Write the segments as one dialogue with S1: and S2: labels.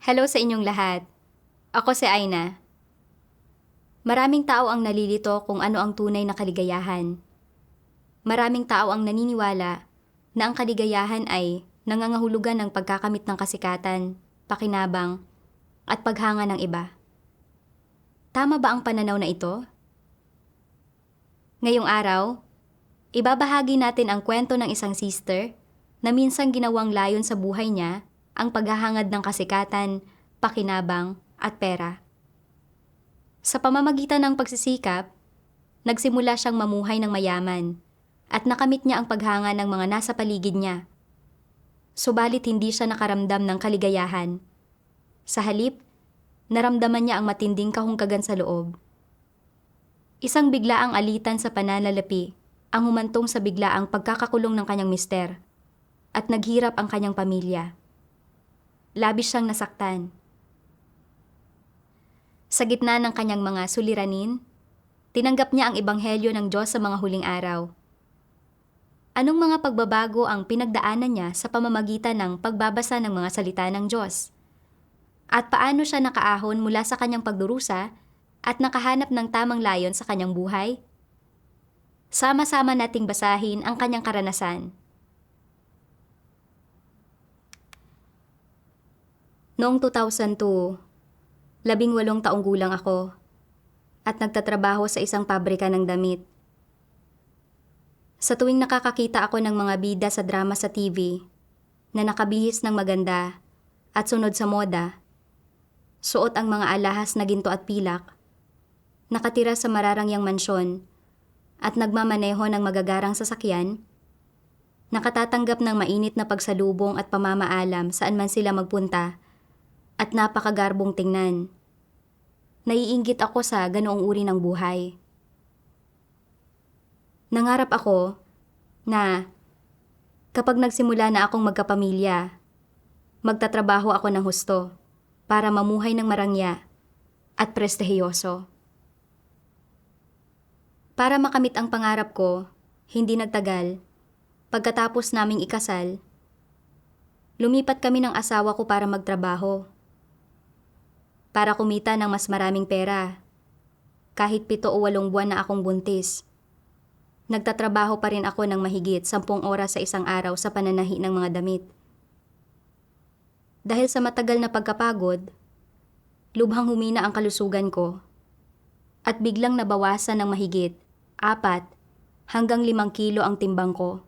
S1: Hello sa inyong lahat. Ako si Aina. Maraming tao ang nalilito kung ano ang tunay na kaligayahan. Maraming tao ang naniniwala na ang kaligayahan ay nangangahulugan ng pagkakamit ng kasikatan, pakinabang, at paghanga ng iba. Tama ba ang pananaw na ito? Ngayong araw, ibabahagi natin ang kwento ng isang sister na minsang ginawang layon sa buhay niya ang paghahangad ng kasikatan, pakinabang, at pera. Sa pamamagitan ng pagsisikap, nagsimula siyang mamuhay ng mayaman at nakamit niya ang paghanga ng mga nasa paligid niya. Subalit hindi siya nakaramdam ng kaligayahan. Sa halip, naramdaman niya ang matinding kahungkagan sa loob. Isang biglaang alitan sa pananalapi ang humantong sa biglaang pagkakakulong ng kanyang mister at naghirap ang kanyang pamilya. Labis siyang nasaktan. Sa gitna ng kanyang mga suliranin, tinanggap niya ang ebanghelyo ng Diyos sa mga huling araw. Anong mga pagbabago ang pinagdaanan niya sa pamamagitan ng pagbabasa ng mga salita ng Diyos? At paano siya nakaahon mula sa kanyang pagdurusa at nakahanap ng tamang layon sa kanyang buhay? Sama-sama nating basahin ang kanyang karanasan. Noong 2002, 18 taong gulang ako at nagtatrabaho sa isang pabrika ng damit. Sa tuwing nakakakita ako ng mga bida sa drama sa TV na nakabihis ng maganda at sunod sa moda, suot ang mga alahas na ginto at pilak, nakatira sa mararangyang mansyon at nagmamaneho ng magagarang sasakyan, nakatatanggap ng mainit na pagsalubong at pamamaalam saan man sila magpunta at napakagarbong tingnan. Naiinggit ako sa ganoong uri ng buhay. Nangarap ako na kapag nagsimula na akong magkapamilya, magtatrabaho ako ng husto para mamuhay ng marangya at prestihiyoso. Para makamit ang pangarap ko, hindi nagtagal, pagkatapos naming ikasal, lumipat kami ng asawa ko para magtrabaho. Para kumita ng mas maraming pera. Kahit 7 o 8 buwan na akong buntis, nagtatrabaho pa rin ako ng mahigit 10 oras sa isang araw sa pananahi ng mga damit. Dahil sa matagal na pagkapagod, lubhang humina ang kalusugan ko at biglang nabawasan ng mahigit 4 hanggang 5 kilo ang timbang ko.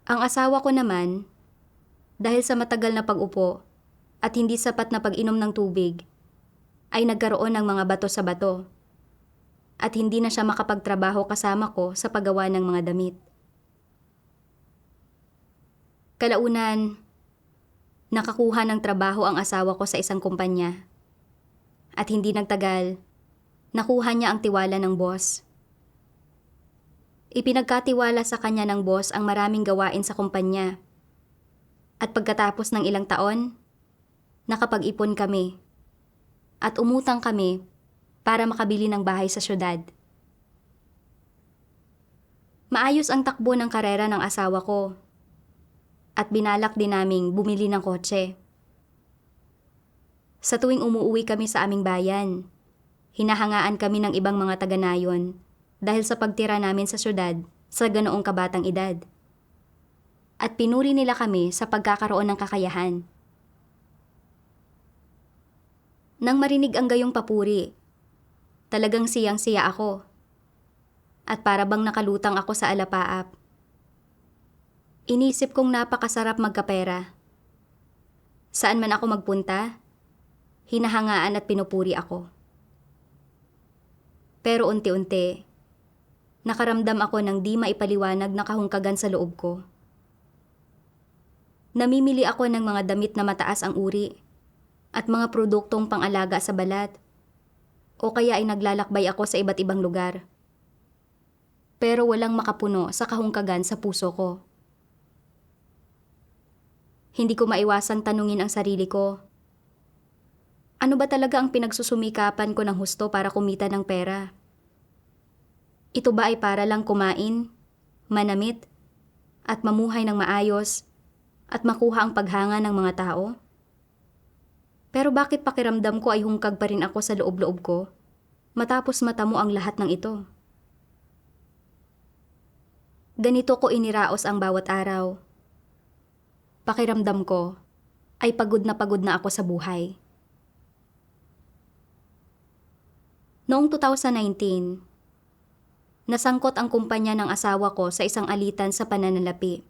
S1: Ang asawa ko naman, dahil sa matagal na pag-upo at hindi sapat na pag-inom ng tubig, ay nagkaroon ng mga bato sa bato at hindi na siya makapagtrabaho kasama ko sa paggawa ng mga damit. Kalaunan, nakakuha ng trabaho ang asawa ko sa isang kumpanya at hindi nagtagal, nakuha niya ang tiwala ng boss. Ipinagkatiwala sa kanya ng boss ang maraming gawain sa kumpanya at pagkatapos ng ilang taon, nakapag-ipon kami at umutang kami para makabili ng bahay sa syudad. Maayos ang takbo ng karera ng asawa ko at binalak din naming bumili ng kotse. Sa tuwing umuuwi kami sa aming bayan, hinahangaan kami ng ibang mga taga-nayon dahil sa pagtira namin sa syudad sa ganoong kabatang edad. At pinuri nila kami sa pagkakaroon ng kakayahan. Nang marinig ang gayong papuri, talagang siyang-siya ako. At para bang nakalutang ako sa alapaap. Inisip kong napakasarap magkapera. Saan man ako magpunta, hinahangaan at pinupuri ako. Pero unti-unti, nakaramdam ako ng di maipaliwanag na kahungkagan sa loob ko. Namimili ako ng mga damit na mataas ang uri at mga produktong pang-alaga sa balat, o kaya ay naglalakbay ako sa iba't ibang lugar. Pero walang makapuno sa kahungkagan sa puso ko. Hindi ko maiwasang tanungin ang sarili ko, ano ba talaga ang pinagsusumikapan ko ng husto para kumita ng pera? Ito ba ay para lang kumain, manamit, at mamuhay ng maayos, at makuha ang paghanga ng mga tao? Pero bakit pakiramdam ko ay hungkag pa rin ako sa loob-loob ko matapos matamo ang lahat ng ito? Ganito ko iniraos ang bawat araw. Pakiramdam ko ay pagod na ako sa buhay. Noong 2019, nasangkot ang kumpanya ng asawa ko sa isang alitan sa pananalapi.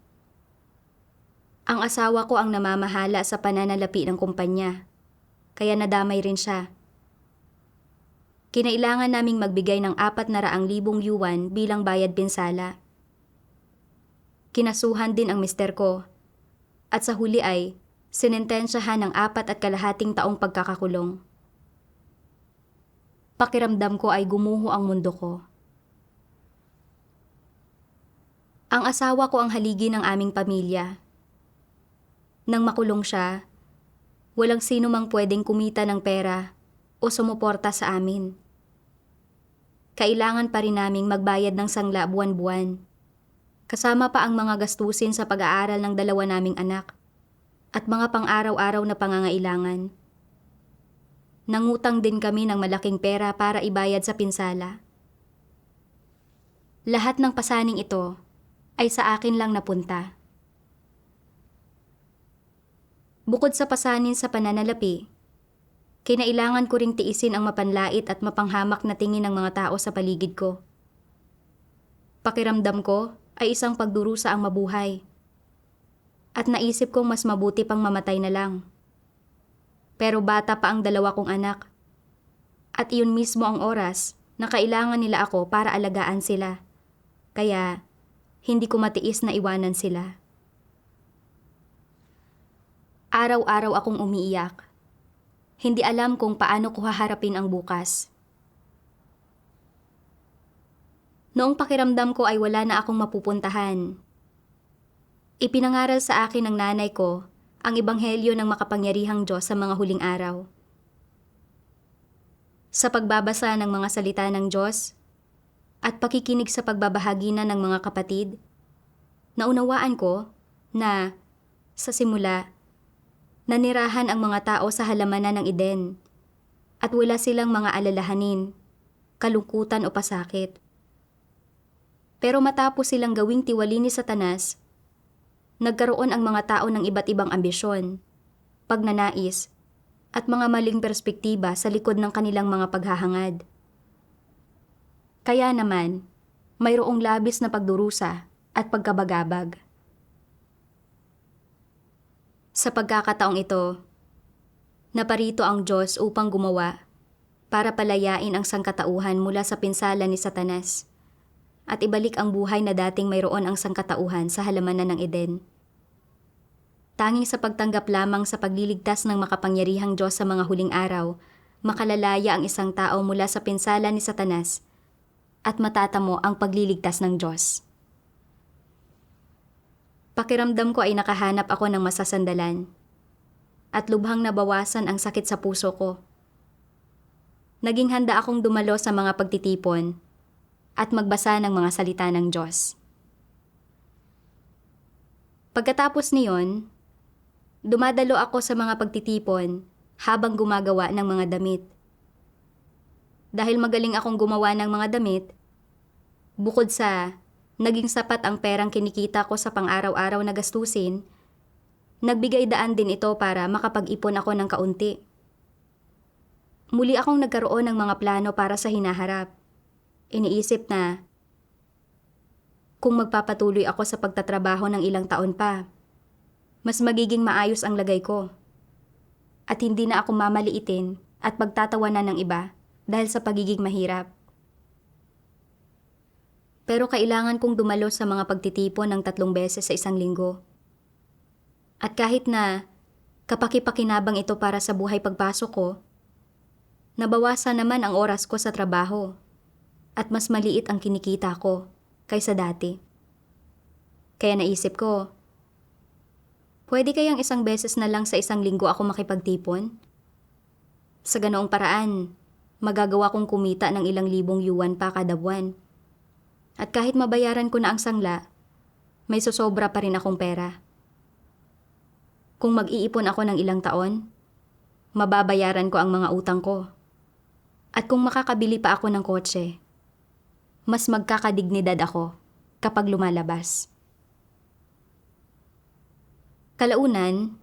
S1: Ang asawa ko ang namamahala sa pananalapi ng kumpanya, kaya nadamay rin siya. Kinailangan naming magbigay ng 400,000 yuan bilang bayad pinsala. Kinasuhan din ang mister ko, at sa huli ay sinentensyahan ng 4.5 taong pagkakakulong. Pakiramdam ko ay gumuho ang mundo ko. Ang asawa ko ang haligi ng aming pamilya. Nang makulong siya, walang sino mang pwedeng kumita ng pera o sumuporta sa amin. Kailangan pa rin naming magbayad ng sangla buwan-buwan. Kasama pa ang mga gastusin sa pag-aaral ng 2 naming anak at mga pang-araw-araw na pangangailangan. Nangutang din kami ng malaking pera para ibayad sa pinsala. Lahat ng pasaning ito ay sa akin lang napunta. Bukod sa pasanin sa pananalapi, kinailangan ko ring tiisin ang mapanlait at mapanghamak na tingin ng mga tao sa paligid ko. Pakiramdam ko ay isang pagdurusa ang mabuhay. At naisip kong mas mabuti pang mamatay na lang. Pero bata pa ang 2 kong anak. At iyon mismo ang oras na kailangan nila ako para alagaan sila. Kaya hindi ko matiis na iwanan sila. Araw-araw akong umiiyak. Hindi alam kung paano ko haharapin ang bukas. Noong pakiramdam ko ay wala na akong mapupuntahan, ipinangaral sa akin ng nanay ko ang ebanghelyo ng makapangyarihang Diyos sa mga huling araw. Sa pagbabasa ng mga salita ng Diyos at pakikinig sa pagbabahagi na ng mga kapatid, naunawaan ko na sa simula, nanirahan ang mga tao sa halamanan ng Eden at wala silang mga alalahanin, kalungkutan o pasakit. Pero matapos silang gawing tiwali ni Satanas, nagkaroon ang mga tao ng iba't ibang ambisyon, pagnanais, at mga maling perspektiba sa likod ng kanilang mga paghahangad. Kaya naman, mayroong labis na pagdurusa at pagkabagabag. Sa pagkakataong ito, naparito ang Diyos upang gumawa para palayain ang sangkatauhan mula sa pinsala ni Satanas at ibalik ang buhay na dating mayroon ang sangkatauhan sa halamanan ng Eden. Tanging sa pagtanggap lamang sa pagliligtas ng makapangyarihang Diyos sa mga huling araw, makalalaya ang isang tao mula sa pinsala ni Satanas at matatamo ang pagliligtas ng Diyos. Pakiramdam ko ay nakahanap ako ng masasandalan at lubhang nabawasan ang sakit sa puso ko. Naging handa akong dumalo sa mga pagtitipon at magbasa ng mga salita ng Diyos. Pagkatapos niyon, dumadalo ako sa mga pagtitipon habang gumagawa ng mga damit. Dahil magaling akong gumawa ng mga damit, bukod sa naging sapat ang perang kinikita ko sa pang-araw-araw na gastusin, nagbigay daan din ito para makapag-ipon ako ng kaunti. Muli akong nagkaroon ng mga plano para sa hinaharap. Iniisip na kung magpapatuloy ako sa pagtatrabaho ng ilang taon pa, mas magiging maayos ang lagay ko. At hindi na ako mamaliitin at pagtatawanan ng iba dahil sa pagiging mahirap. Pero kailangan kong dumalo sa mga pagtitipon ng 3 beses sa isang linggo. At kahit na kapaki-pakinabang ito para sa buhay pagpasok ko, nabawasan naman ang oras ko sa trabaho at mas maliit ang kinikita ko kaysa dati. Kaya naisip ko, pwede kayang 1 beses na lang sa isang linggo ako makipagtipon? Sa ganoong paraan, magagawa kong kumita ng ilang libong yuan pa kada buwan. At kahit mabayaran ko na ang sangla, may sosobra pa rin akong pera. Kung mag-iipon ako ng ilang taon, mababayaran ko ang mga utang ko. At kung makakabili pa ako ng kotse, mas magkakadignidad ako kapag lumalabas. Kalaunan,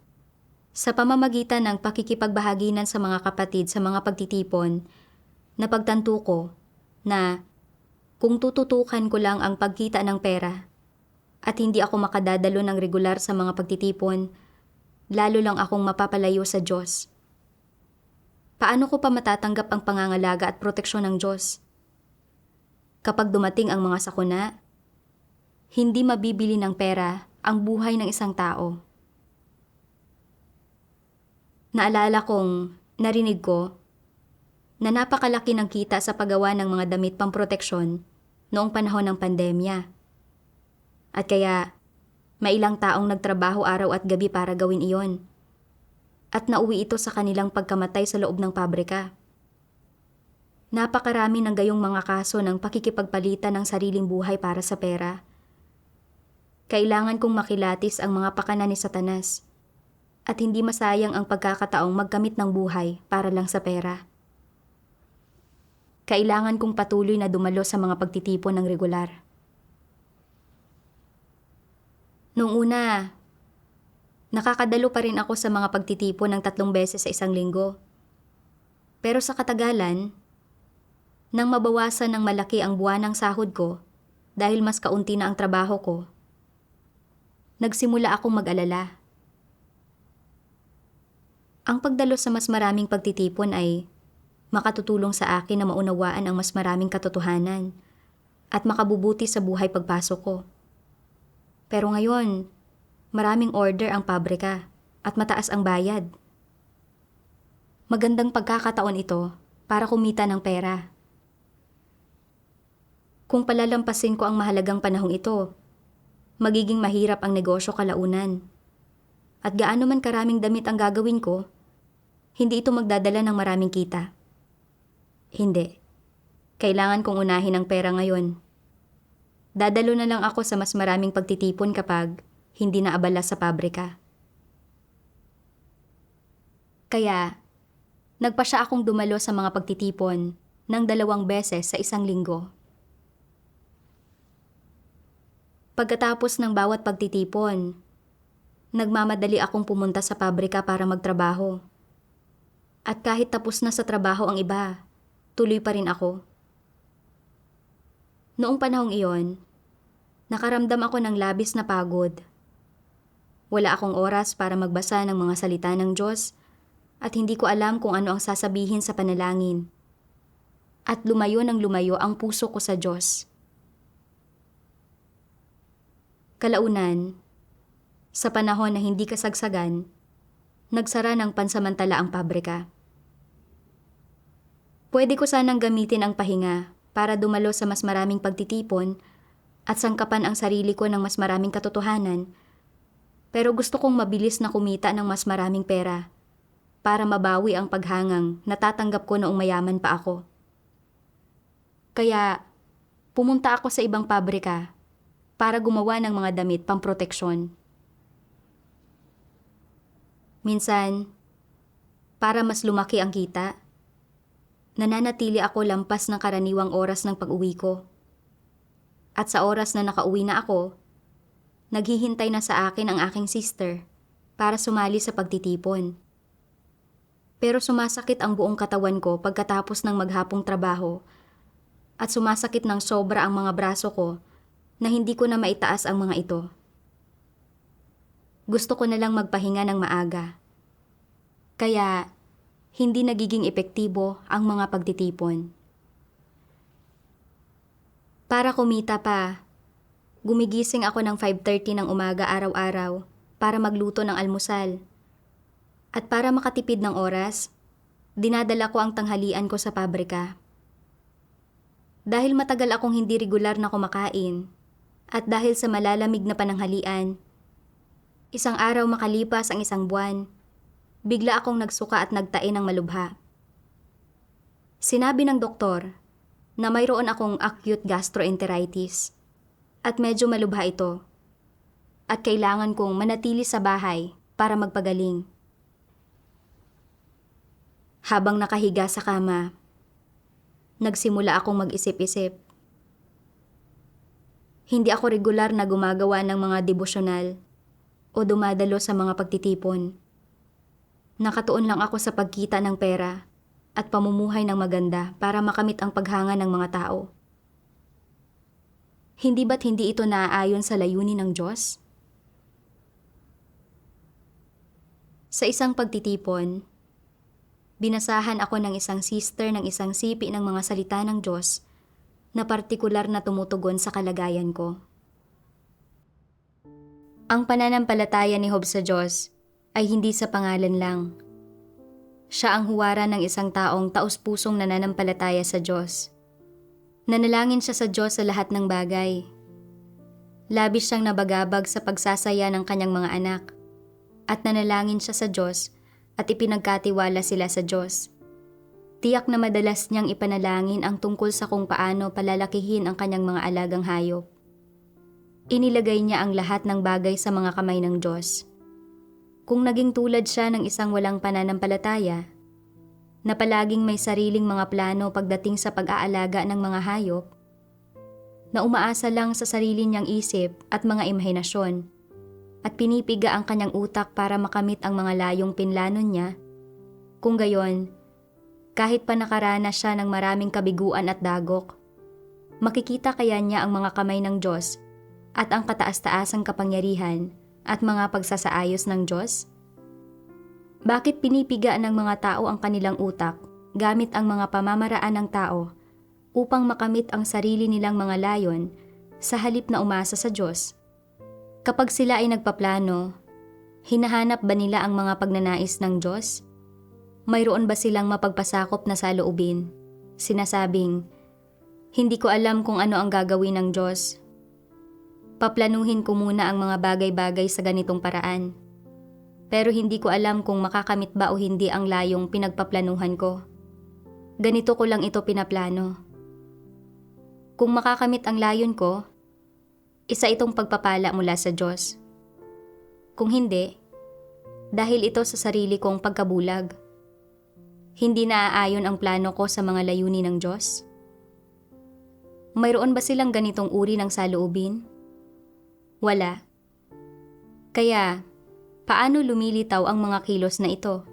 S1: sa pamamagitan ng pakikipagbahaginan sa mga kapatid sa mga pagtitipon, napagtanto ko na kung tututukan ko lang ang pagkita ng pera at hindi ako makadadalo ng regular sa mga pagtitipon, lalo lang akong mapapalayo sa Diyos. Paano ko pa matatanggap ang pangangalaga at proteksyon ng Diyos? Kapag dumating ang mga sakuna, hindi mabibili ng pera ang buhay ng isang tao. Naalala kong narinig ko na napakalaki ng kita sa paggawa ng mga damit pamproteksyon noong panahon ng pandemya. At kaya, may ilang taong nagtrabaho araw at gabi para gawin iyon. At nauwi ito sa kanilang pagkamatay sa loob ng pabrika. Napakarami ng gayong mga kaso ng pakikipagpalitan ng sariling buhay para sa pera. Kailangan kong makilatis ang mga pakana ni Satanas at hindi masayang ang pagkakataong magkamit ng buhay para lang sa pera. Kailangan kong patuloy na dumalo sa mga pagtitipon ng regular. Noong una, nakakadalo pa rin ako sa mga pagtitipon ng 3 beses sa isang linggo. Pero sa katagalan, nang mabawasan ng malaki ang buwanang sahod ko dahil mas kaunti na ang trabaho ko, nagsimula akong mag-alala. Ang pagdalo sa mas maraming pagtitipon ay makatutulong sa akin na maunawaan ang mas maraming katotohanan at makabubuti sa buhay pagpasok ko. Pero ngayon, maraming order ang pabrika at mataas ang bayad. Magandang pagkakataon ito para kumita ng pera. Kung palalampasin ko ang mahalagang panahong ito, magiging mahirap ang negosyo kalaunan. At gaano man karaming damit ang gagawin ko, hindi ito magdadala ng maraming kita. Hindi. Kailangan kong unahin ang pera ngayon. Dadalo na lang ako sa mas maraming pagtitipon kapag hindi na abala sa pabrika. Kaya, nagpasya akong dumalo sa mga pagtitipon ng 2 beses sa isang linggo. Pagkatapos ng bawat pagtitipon, nagmamadali akong pumunta sa pabrika para magtrabaho. At kahit tapos na sa trabaho ang iba, tuloy pa rin ako. Noong panahong iyon, nakaramdam ako ng labis na pagod. Wala akong oras para magbasa ng mga salita ng Diyos at hindi ko alam kung ano ang sasabihin sa panalangin. At lumayo ang puso ko sa Diyos. Kalaunan, sa panahon na hindi kasagsagan, nagsara ng pansamantala ang pabrika. Pwede ko sanang gamitin ang pahinga para dumalo sa mas maraming pagtitipon at sangkapan ang sarili ko ng mas maraming katotohanan, pero gusto kong mabilis na kumita ng mas maraming pera para mabawi ang paghangang natatanggap ko noong mayaman pa ako. Kaya, pumunta ako sa ibang pabrika para gumawa ng mga damit pamproteksyon. Minsan, para mas lumaki ang kita, nananatili ako lampas ng karaniwang oras ng pag-uwi ko. At sa oras na nakauwi na ako, naghihintay na sa akin ang aking sister para sumali sa pagtitipon. Pero sumasakit ang buong katawan ko pagkatapos ng maghapong trabaho at sumasakit ng sobra ang mga braso ko na hindi ko na maitaas ang mga ito. Gusto ko na lang magpahinga ng maaga. Kaya, hindi nagiging epektibo ang mga pagtitipon. Para kumita pa, gumigising ako ng 5:30 ng umaga araw-araw para magluto ng almusal. At para makatipid ng oras, dinadala ko ang tanghalian ko sa pabrika. Dahil matagal akong hindi regular na kumakain, at dahil sa malalamig na pananghalian, isang araw makalipas ang isang buwan, bigla akong nagsuka at nagtae ng malubha. Sinabi ng doktor na mayroon akong acute gastroenteritis at medyo malubha ito at kailangan kong manatili sa bahay para magpagaling. Habang nakahiga sa kama, nagsimula akong mag-isip-isip. Hindi ako regular na gumagawa ng mga devosyonal o dumadalo sa mga pagtitipon. Nakatuon lang ako sa pagkita ng pera at pamumuhay ng maganda para makamit ang paghanga ng mga tao. Hindi ba't hindi ito naaayon sa layunin ng Diyos? Sa isang pagtitipon, binasahan ako ng isang sister ng isang sipi ng mga salita ng Diyos na partikular na tumutugon sa kalagayan ko. Ang pananampalataya ni Job sa Diyos ay hindi sa pangalan lang. Siya ang huwara ng isang taong taos-pusong nananampalataya sa Diyos. Nanalangin siya sa Diyos sa lahat ng bagay. Labis siyang nabagabag sa pagsasaya ng kanyang mga anak, at nanalangin siya sa Diyos at ipinagkatiwala sila sa Diyos. Tiyak na madalas niyang ipanalangin ang tungkol sa kung paano palalakihin ang kanyang mga alagang hayop. Inilagay niya ang lahat ng bagay sa mga kamay ng Diyos. Kung naging tulad siya ng isang walang pananampalataya, na palaging may sariling mga plano pagdating sa pag-aalaga ng mga hayop, na umaasa lang sa sarili niyang isip at mga imahinasyon, at pinipiga ang kanyang utak para makamit ang mga layong pinlano niya, kung gayon, kahit pa nakaranas siya ng maraming kabiguan at dagok, makikita kaya niya ang mga kamay ng Diyos at ang kataas-taasang kapangyarihan at mga pagsasaayos ng Diyos? Bakit pinipiga ng mga tao ang kanilang utak gamit ang mga pamamaraan ng tao upang makamit ang sarili nilang mga layon sa halip na umasa sa Diyos? Kapag sila ay nagpaplano, hinahanap ba nila ang mga pagnanais ng Diyos? Mayroon ba silang mapagpasakop na saloobin? Sinasabing, hindi ko alam kung ano ang gagawin ng Diyos. Paplanuhin ko muna ang mga bagay-bagay sa ganitong paraan. Pero hindi ko alam kung makakamit ba o hindi ang layong pinagpaplanuhan ko. Ganito ko lang ito pinaplano. Kung makakamit ang layon ko, isa itong pagpapala mula sa Diyos. Kung hindi, dahil ito sa sarili kong pagkabulag. Hindi naaayon ang plano ko sa mga layunin ng Diyos? Mayroon ba silang ganitong uri ng saloobin? Wala. Kaya, paano lumilitaw ang mga kilos na ito?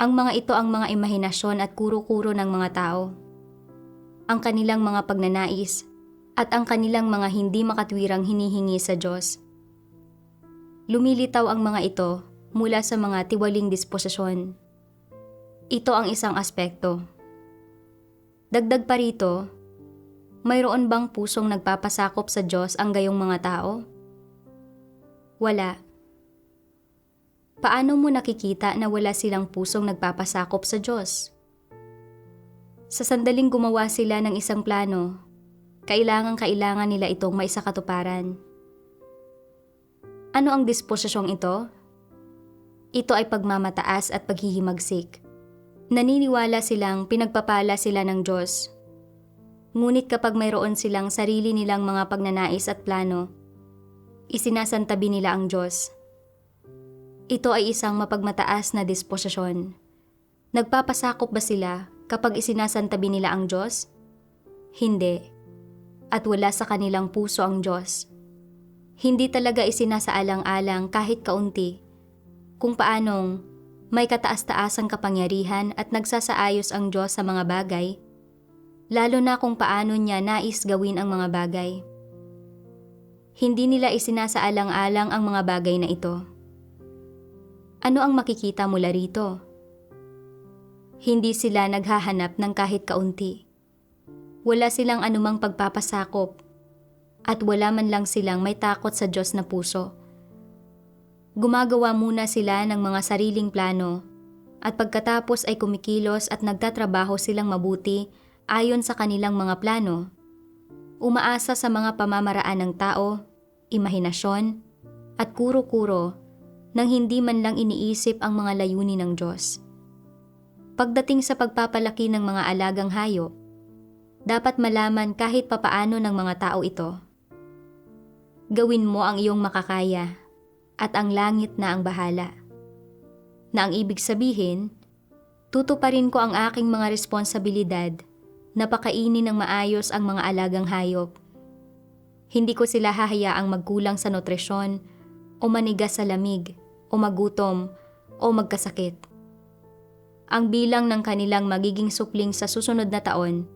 S1: Ang mga ito ang mga imahinasyon at kuro-kuro ng mga tao. Ang kanilang mga pagnanais at ang kanilang mga hindi makatwirang hinihingi sa Diyos. Lumilitaw ang mga ito mula sa mga tiwaling disposisyon. Ito ang isang aspekto. Dagdag pa rito, mayroon bang pusong nagpapasakop sa Diyos ang gayong mga tao? Wala. Paano mo nakikita na wala silang pusong nagpapasakop sa Diyos? Sa sandaling gumawa sila ng isang plano, kailangan nila itong maisakatuparan. Ano ang disposisyong ito? Ito ay pagmamataas at paghihimagsik. Naniniwala silang pinagpapala sila ng Diyos. Ngunit kapag mayroon silang sarili nilang mga pagnanais at plano, isinasantabi nila ang Diyos. Ito ay isang mapagmataas na disposisyon. Nagpapasakop ba sila kapag isinasantabi nila ang Diyos? Hindi. At wala sa kanilang puso ang Diyos. Hindi talaga isinasaalang-alang kahit kaunti kung paanong may kataas-taasang kapangyarihan at nagsasaayos ang Diyos sa mga bagay, lalo na kung paano niya nais gawin ang mga bagay. Hindi nila isinasaalang-alang ang mga bagay na ito. Ano ang makikita mula rito? Hindi sila naghahanap ng kahit kaunti. Wala silang anumang pagpapasakop at wala man lang silang may takot sa Diyos na puso. Gumagawa muna sila ng mga sariling plano at pagkatapos ay kumikilos at nagtatrabaho silang mabuti ayon sa kanilang mga plano. Umaasa sa mga pamamaraan ng tao, imahinasyon, at kuro-kuro nang hindi man lang iniisip ang mga layunin ng Diyos. Pagdating sa pagpapalaki ng mga alagang hayop, dapat malaman kahit papaano ng mga tao ito. Gawin mo ang iyong makakaya. at ang langit na ang bahala. Na ang ibig sabihin, tutuparin ko ang aking mga responsibilidad na pakainin ng maayos ang mga alagang hayop. Hindi ko sila hahayaang magkulang sa nutrisyon o manigas sa lamig o magutom o magkasakit. Ang bilang ng kanilang magiging supling sa susunod na taon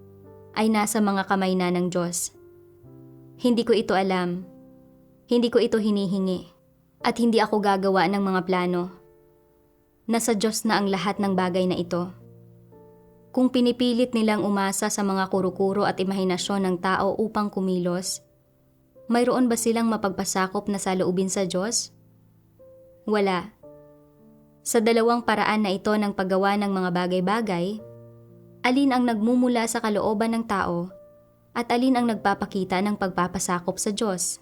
S1: ay nasa mga kamay na ng Diyos. Hindi ko ito alam, hindi ko ito hinihingi, at hindi ako gagawa ng mga plano. Nasa Diyos na ang lahat ng bagay na ito. Kung pinipilit nilang umasa sa mga kuro-kuro at imahinasyon ng tao upang kumilos, mayroon ba silang mapagpasakop na saloobin sa Diyos? Wala. Sa dalawang paraan na ito ng paggawa ng mga bagay-bagay, alin ang nagmumula sa kalooban ng tao at alin ang nagpapakita ng pagpapasakop sa Diyos?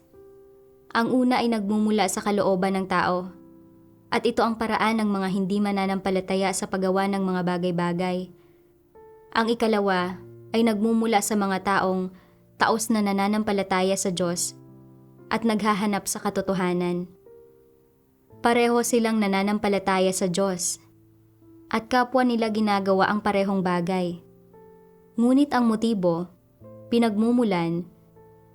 S1: Ang una ay nagmumula sa kalooban ng tao, at ito ang paraan ng mga hindi mananampalataya sa paggawa ng mga bagay-bagay. Ang ikalawa ay nagmumula sa mga taong taos na nananampalataya sa Diyos at naghahanap sa katotohanan. Pareho silang nananampalataya sa Diyos at kapwa nila ginagawa ang parehong bagay. Ngunit ang motibo, pinagmumulan,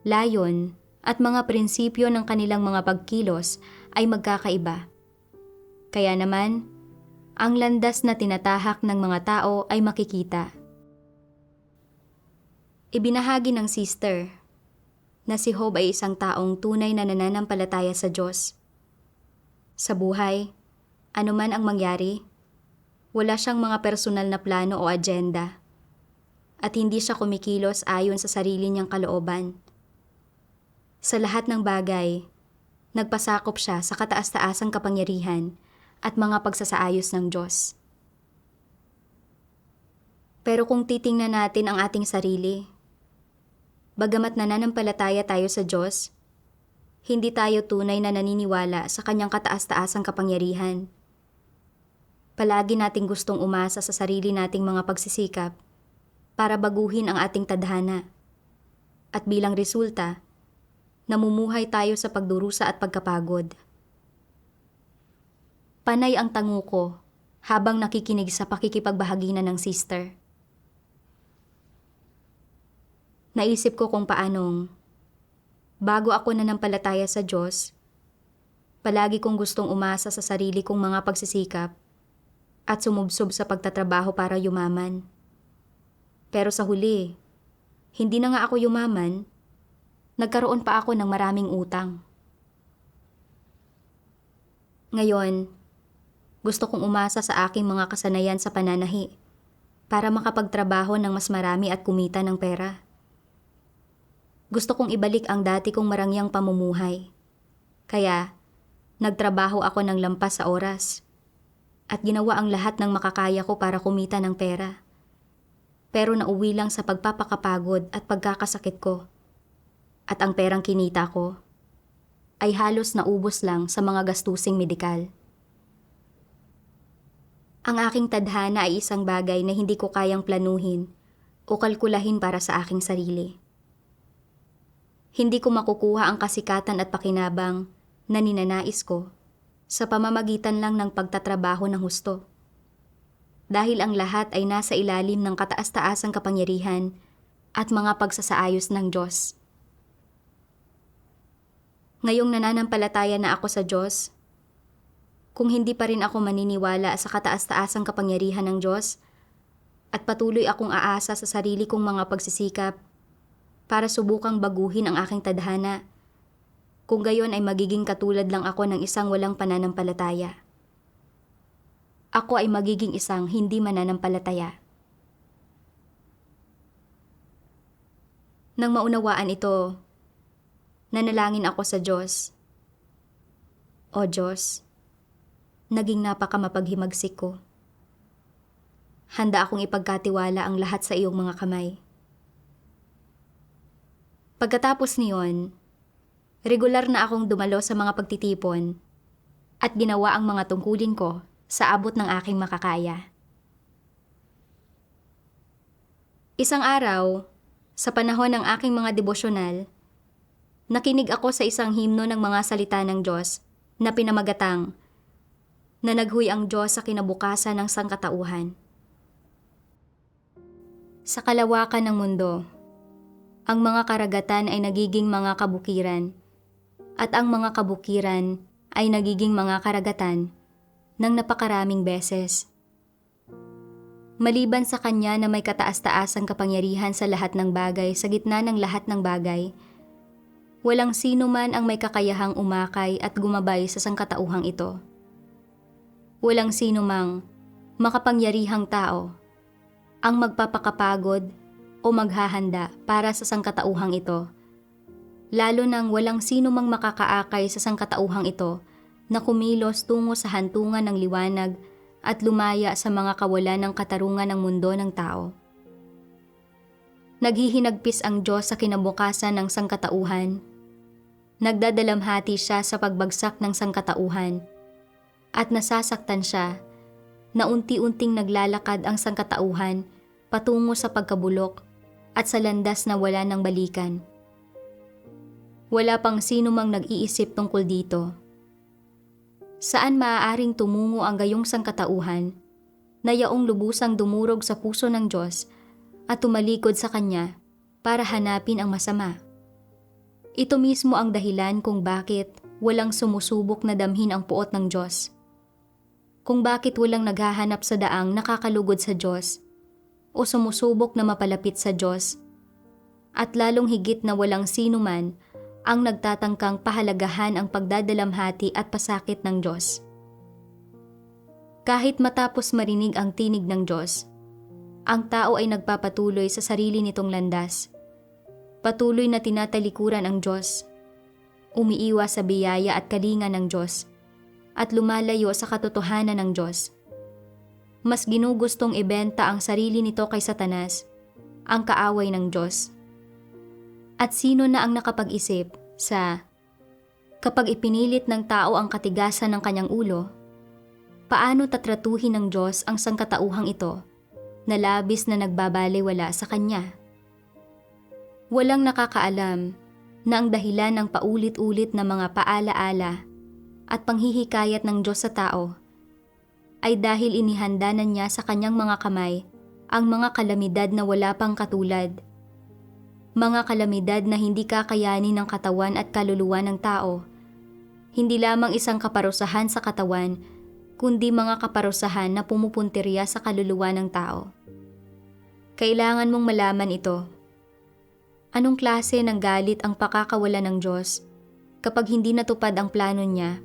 S1: layon at mga prinsipyo ng kanilang mga pagkilos ay magkakaiba. Kaya naman, ang landas na tinatahak ng mga tao ay makikita. Ibinahagi ng sister na si Job ay isang taong tunay na nananampalataya sa Diyos. Sa buhay, anuman ang mangyari, wala siyang mga personal na plano o agenda at hindi siya kumikilos ayon sa sarili niyang kalooban. Sa lahat ng bagay, nagpasakop siya sa kataas-taasang kapangyarihan at mga pagsasaayos ng Diyos. Pero kung titingnan natin ang ating sarili, bagamat nananampalataya tayo sa Diyos, hindi tayo tunay na naniniwala sa kanyang kataas-taasang kapangyarihan. Palagi nating gustong umasa sa sarili nating mga pagsisikap para baguhin ang ating tadhana. At bilang resulta, namumuhay tayo sa pagdurusa at pagkapagod. Panay ang tango ko habang nakikinig sa pakikipagbahaginan ng sister. Naisip ko kung paanong, bago ako nanampalataya sa Diyos, palagi kong gustong umasa sa sarili kong mga pagsisikap at sumubsob sa pagtatrabaho para yumaman. Pero sa huli, hindi na nga ako yumaman, nagkaroon pa ako ng maraming utang. Ngayon, gusto kong umasa sa aking mga kasanayan sa pananahi para makapagtrabaho ng mas marami at kumita ng pera. Gusto kong ibalik ang dati kong marangyang pamumuhay. Kaya, nagtrabaho ako ng lampas sa oras at ginawa ang lahat ng makakaya ko para kumita ng pera. Pero nauwi lang sa pagpapakapagod at pagkakasakit ko. At ang perang kinita ko ay halos naubos lang sa mga gastusing medikal. Ang aking tadhana ay isang bagay na hindi ko kayang planuhin o kalkulahin para sa aking sarili. Hindi ko makukuha ang kasikatan at pakinabang na ninanais ko sa pamamagitan lang ng pagtatrabaho ng husto. Dahil ang lahat ay nasa ilalim ng kataas-taasang kapangyarihan at mga pagsasaayos ng Diyos. Ngayong nananampalataya na ako sa Diyos, kung hindi pa rin ako maniniwala sa kataas-taasang kapangyarihan ng Diyos at patuloy akong aasa sa sarili kong mga pagsisikap para subukang baguhin ang aking tadhana, kung gayon ay magiging katulad lang ako ng isang walang pananampalataya. Ako ay magiging isang hindi mananampalataya. Nang maunawaan ito, nanalangin ako sa Diyos. O Diyos, naging napakamapaghimagsik ko. Handa akong ipagkatiwala ang lahat sa iyong mga kamay. Pagkatapos niyon, regular na akong dumalo sa mga pagtitipon at ginawa ang mga tungkulin ko sa abot ng aking makakaya. Isang araw, sa panahon ng aking mga devosyonal, nakinig ako sa isang himno ng mga salita ng Diyos na pinamagatang na naghuy ang Diyos sa kinabukasan ng sangkatauhan. Sa kalawakan ng mundo, ang mga karagatan ay nagiging mga kabukiran at ang mga kabukiran ay nagiging mga karagatan ng napakaraming beses. Maliban sa Kanya na may kataas-taasang kapangyarihan sa lahat ng bagay sa gitna ng lahat ng bagay, walang sino man ang may kakayahang umakay at gumabay sa sangkatauhang ito. Walang sino mang makapangyarihang tao ang magpapakapagod o maghahanda para sa sangkatauhang ito, lalo nang walang sino mang makakaakay sa sangkatauhang ito na kumilos tungo sa hantungan ng liwanag at lumaya sa mga kawalan ng katarungan ng mundo ng tao. Naghihinagpis ang Diyos sa kinabukasan ng sangkatauhan. Nagdadalamhati siya sa pagbagsak ng sangkatauhan at nasasaktan siya na unti-unting naglalakad ang sangkatauhan patungo sa pagkabulok at sa landas na wala ng balikan. Wala pang sino mang nag-iisip tungkol dito. Saan maaaring tumungo ang gayong sangkatauhan na yaong lubusang dumurog sa puso ng Diyos at tumalikod sa Kanya para hanapin ang masama? Ito mismo ang dahilan kung bakit walang sumusubok na damhin ang puot ng Diyos. Kung bakit walang naghahanap sa daang nakakalugod sa Diyos o sumusubok na mapalapit sa Diyos, at lalong higit na walang sino man ang nagtatangkang pahalagahan ang pagdadalamhati at pasakit ng Diyos. Kahit matapos marinig ang tinig ng Diyos, ang tao ay nagpapatuloy sa sarili nitong landas. Patuloy na tinatalikuran ang Diyos, umiiwas sa biyaya at kalinga ng Diyos, at lumalayo sa katotohanan ng Diyos. Mas ginugustong ibenta ang sarili nito kay Satanas, ang kaaway ng Diyos. At sino na ang nakapag-isip sa kapag ipinilit ng tao ang katigasan ng kanyang ulo, paano tatratuhin ng Diyos ang sangkatauhang ito na labis na nagbabalewala sa Kanya? Walang nakakaalam na ang dahilan ng paulit-ulit na mga paalaala at panghihikayat ng Diyos sa tao ay dahil inihanda na Niya sa Kanyang mga kamay ang mga kalamidad na wala pang katulad. Mga kalamidad na hindi kakayanin ng katawan at kaluluwa ng tao. Hindi lamang isang kaparusahan sa katawan, kundi mga kaparusahan na pumupuntirya sa kaluluwa ng tao. Kailangan mong malaman ito. Anong klase ng galit ang pakakawala ng Diyos kapag hindi natupad ang plano Niya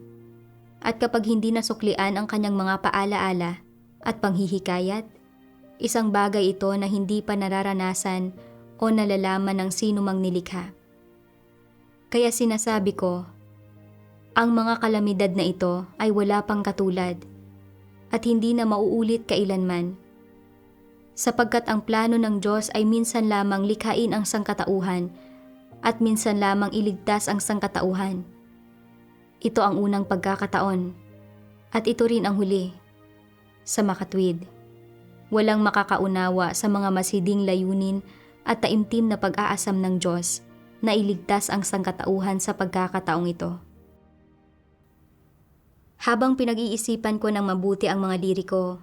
S1: at kapag hindi nasuklian ang Kanyang mga paalaala at panghihikayat? Isang bagay ito na hindi pa nararanasan o nalalaman ng sino mang nilikha. Kaya sinasabi ko, ang mga kalamidad na ito ay wala pang katulad at hindi na mauulit kailanman. Sapagkat ang plano ng Diyos ay minsan lamang likhain ang sangkatauhan at minsan lamang iligtas ang sangkatauhan. Ito ang unang pagkakataon at ito rin ang huli. Sa makatwid, walang makakaunawa sa mga masiding layunin at taimtim na pag-aasam ng Diyos na iligtas ang sangkatauhan sa pagkakataong ito. Habang pinag-iisipan ko ng mabuti ang mga liriko,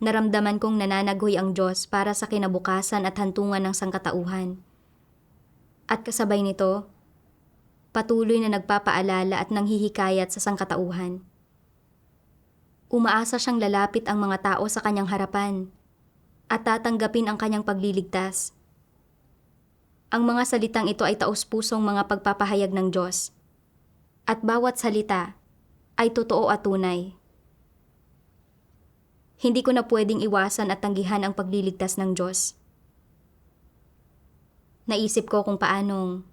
S1: naramdaman kong nananagoy ang Diyos para sa kinabukasan at hantungan ng sangkatauhan. At kasabay nito, patuloy na nagpapaalala at nanghihikayat sa sangkatauhan. Umaasa siyang lalapit ang mga tao sa kanyang harapan at tatanggapin ang kanyang pagliligtas. Ang mga salitang ito ay taos-pusong mga pagpapahayag ng Diyos, at bawat salita ay totoo at tunay. Hindi ko na pwedeng iwasan at tanggihan ang pagliligtas ng Diyos. Naisip ko kung paanong,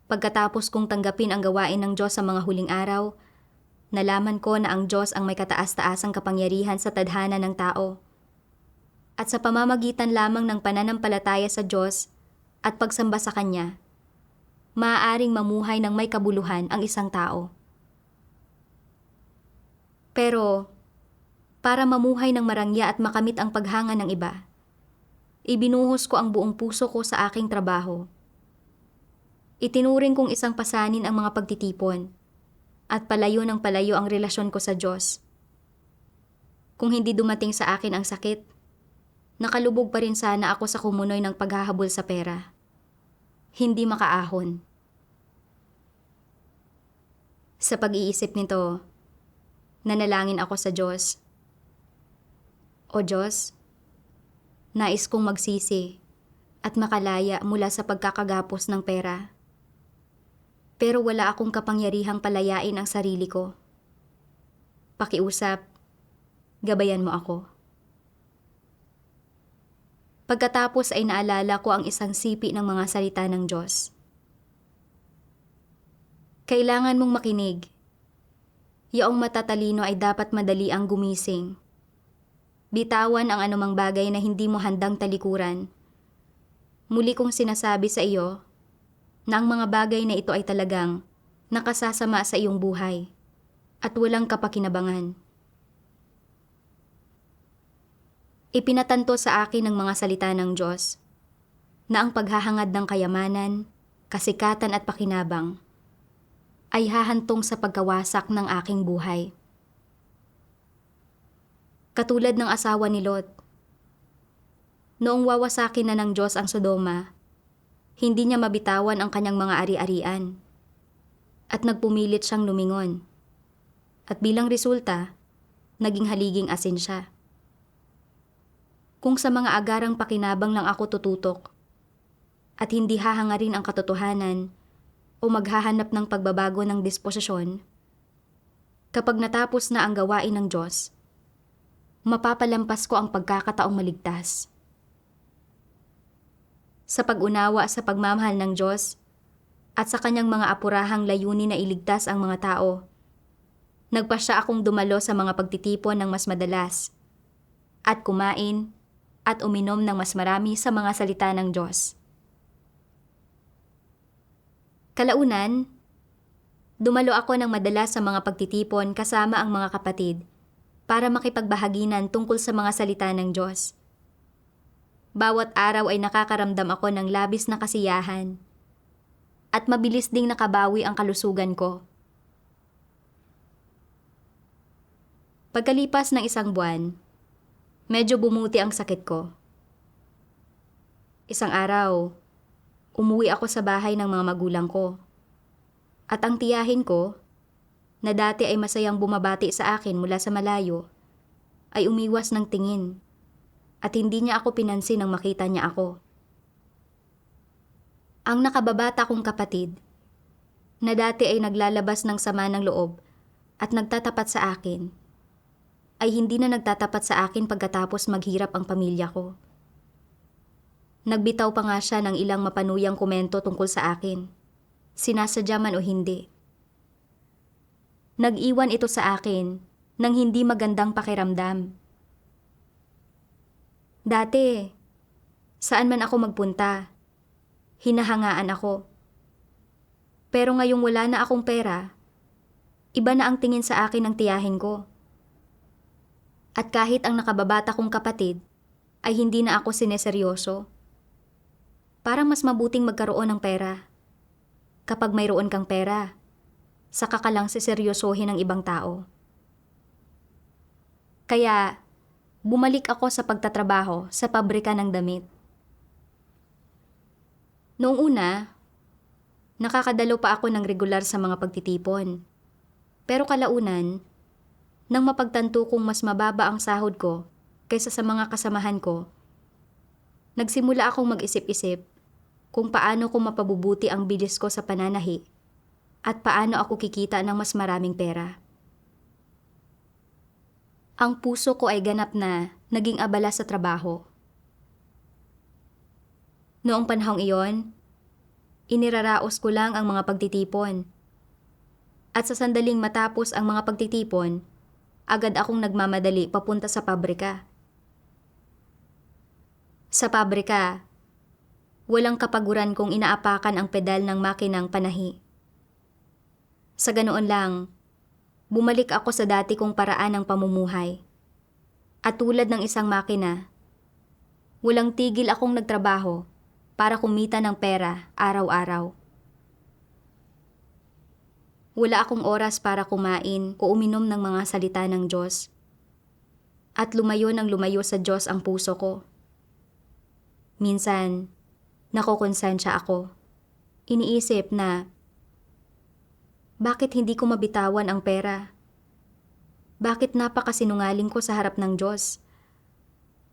S1: pagkatapos kong tanggapin ang gawain ng Diyos sa mga huling araw, nalaman ko na ang Diyos ang may kataas-taasang kapangyarihan sa tadhana ng tao. At sa pamamagitan lamang ng pananampalataya sa Diyos at pagsamba sa Kanya, maaaring mamuhay ng may kabuluhan ang isang tao. Pero, para mamuhay ng marangya at makamit ang paghanga ng iba, ibinuhos ko ang buong puso ko sa aking trabaho. Itinuring kong isang pasanin ang mga pagtitipon at palayo ng palayo ang relasyon ko sa Diyos. Kung hindi dumating sa akin ang sakit, nakalubog pa rin sana ako sa kumunoy ng paghahabol sa pera. Hindi makaahon. Sa pag-iisip nito, nanalangin ako sa Diyos. O Diyos, nais kong magsisi at makalaya mula sa pagkakagapos ng pera. Pero wala akong kapangyarihang palayain ang sarili ko. Pakiusap, gabayan mo ako. Pagkatapos ay naalala ko ang isang sipi ng mga salita ng Diyos. Kailangan mong makinig. Yaong matatalino ay dapat madali ang gumising. Bitawan ang anumang bagay na hindi mo handang talikuran. Muli kong sinasabi sa iyo na ang mga bagay na ito ay talagang nakasasama sa iyong buhay at walang kapakinabangan. Ipinatanto sa akin ng mga salita ng Diyos na ang paghahangad ng kayamanan, kasikatan at pakinabang ay hahantong sa pagkawasak ng aking buhay. Katulad ng asawa ni Lot, noong wawasakin na ng Diyos ang Sodoma, hindi niya mabitawan ang kanyang mga ari-arian at nagpumilit siyang lumingon. At bilang resulta, naging haliging asin siya. Kung sa mga agarang pakinabang lang ako tututok at hindi hahangarin ang katotohanan o maghahanap ng pagbabago ng disposisyon, kapag natapos na ang gawain ng Diyos, mapapalampas ko ang pagkakataong maligtas. Sa pag-unawa sa pagmamahal ng Diyos at sa kanyang mga apurahang layunin na iligtas ang mga tao, nagpasya akong dumalo sa mga pagtitipon ng mas madalas at kumain at uminom ng mas marami sa mga salita ng Diyos. Kalaunan, dumalo ako ng madalas sa mga pagtitipon kasama ang mga kapatid para makipagbahaginan tungkol sa mga salita ng Diyos. Bawat araw ay nakakaramdam ako ng labis na kasiyahan at mabilis ding nakabawi ang kalusugan ko. Pagkalipas ng isang buwan, medyo bumuti ang sakit ko. Isang araw, umuwi ako sa bahay ng mga magulang ko. At ang tiyahin ko, na dati ay masayang bumabati sa akin mula sa malayo, ay umiwas ng tingin at hindi niya ako pinansin nang makita niya ako. Ang nakababata kong kapatid, na dati ay naglalabas ng sama ng loob at nagtatapat sa akin, ay hindi na nagtatapat sa akin pagkatapos maghirap ang pamilya ko. Nagbitaw pa nga siya ng ilang mapanuyang komento tungkol sa akin, sinasadya man o hindi. Nag-iwan ito sa akin ng hindi magandang pakiramdam. Dati, saan man ako magpunta, hinahangaan ako. Pero ngayong wala na akong pera, iba na ang tingin sa akin ng tiyahin ko. At kahit ang nakababata kong kapatid ay hindi na ako sineseryoso. Parang mas mabuting magkaroon ng pera. Kapag mayroon kang pera, saka ka lang siseryosohin ng ibang tao. Kaya, bumalik ako sa pagtatrabaho sa pabrika ng damit. Noong una, nakakadalo pa ako ng regular sa mga pagtitipon. Pero kalaunan, nang mapagtanto kong mas mababa ang sahod ko kaysa sa mga kasamahan ko, nagsimula akong mag-isip-isip kung paano ko mapabubuti ang bilis ko sa pananahi at paano ako kikita ng mas maraming pera. Ang puso ko ay ganap na naging abala sa trabaho. Noong panahong iyon, iniraraos ko lang ang mga pagtitipon. At sa sandaling matapos ang mga pagtitipon, agad akong nagmamadali papunta sa pabrika. Sa pabrika, walang kapaguran kung inaapakan ang pedal ng makinang panahi. Sa ganoon lang, bumalik ako sa dati kong paraan ng pamumuhay. At tulad ng isang makina, walang tigil akong nagtrabaho para kumita ng pera araw-araw. Wala akong oras para kumain o uminom ng mga salita ng Diyos. At lumayo ng lumayo sa Diyos ang puso ko. Minsan, nakokonsensya ako. Iniisip na, bakit hindi ko mabitawan ang pera? Bakit napakasinungaling ko sa harap ng Diyos?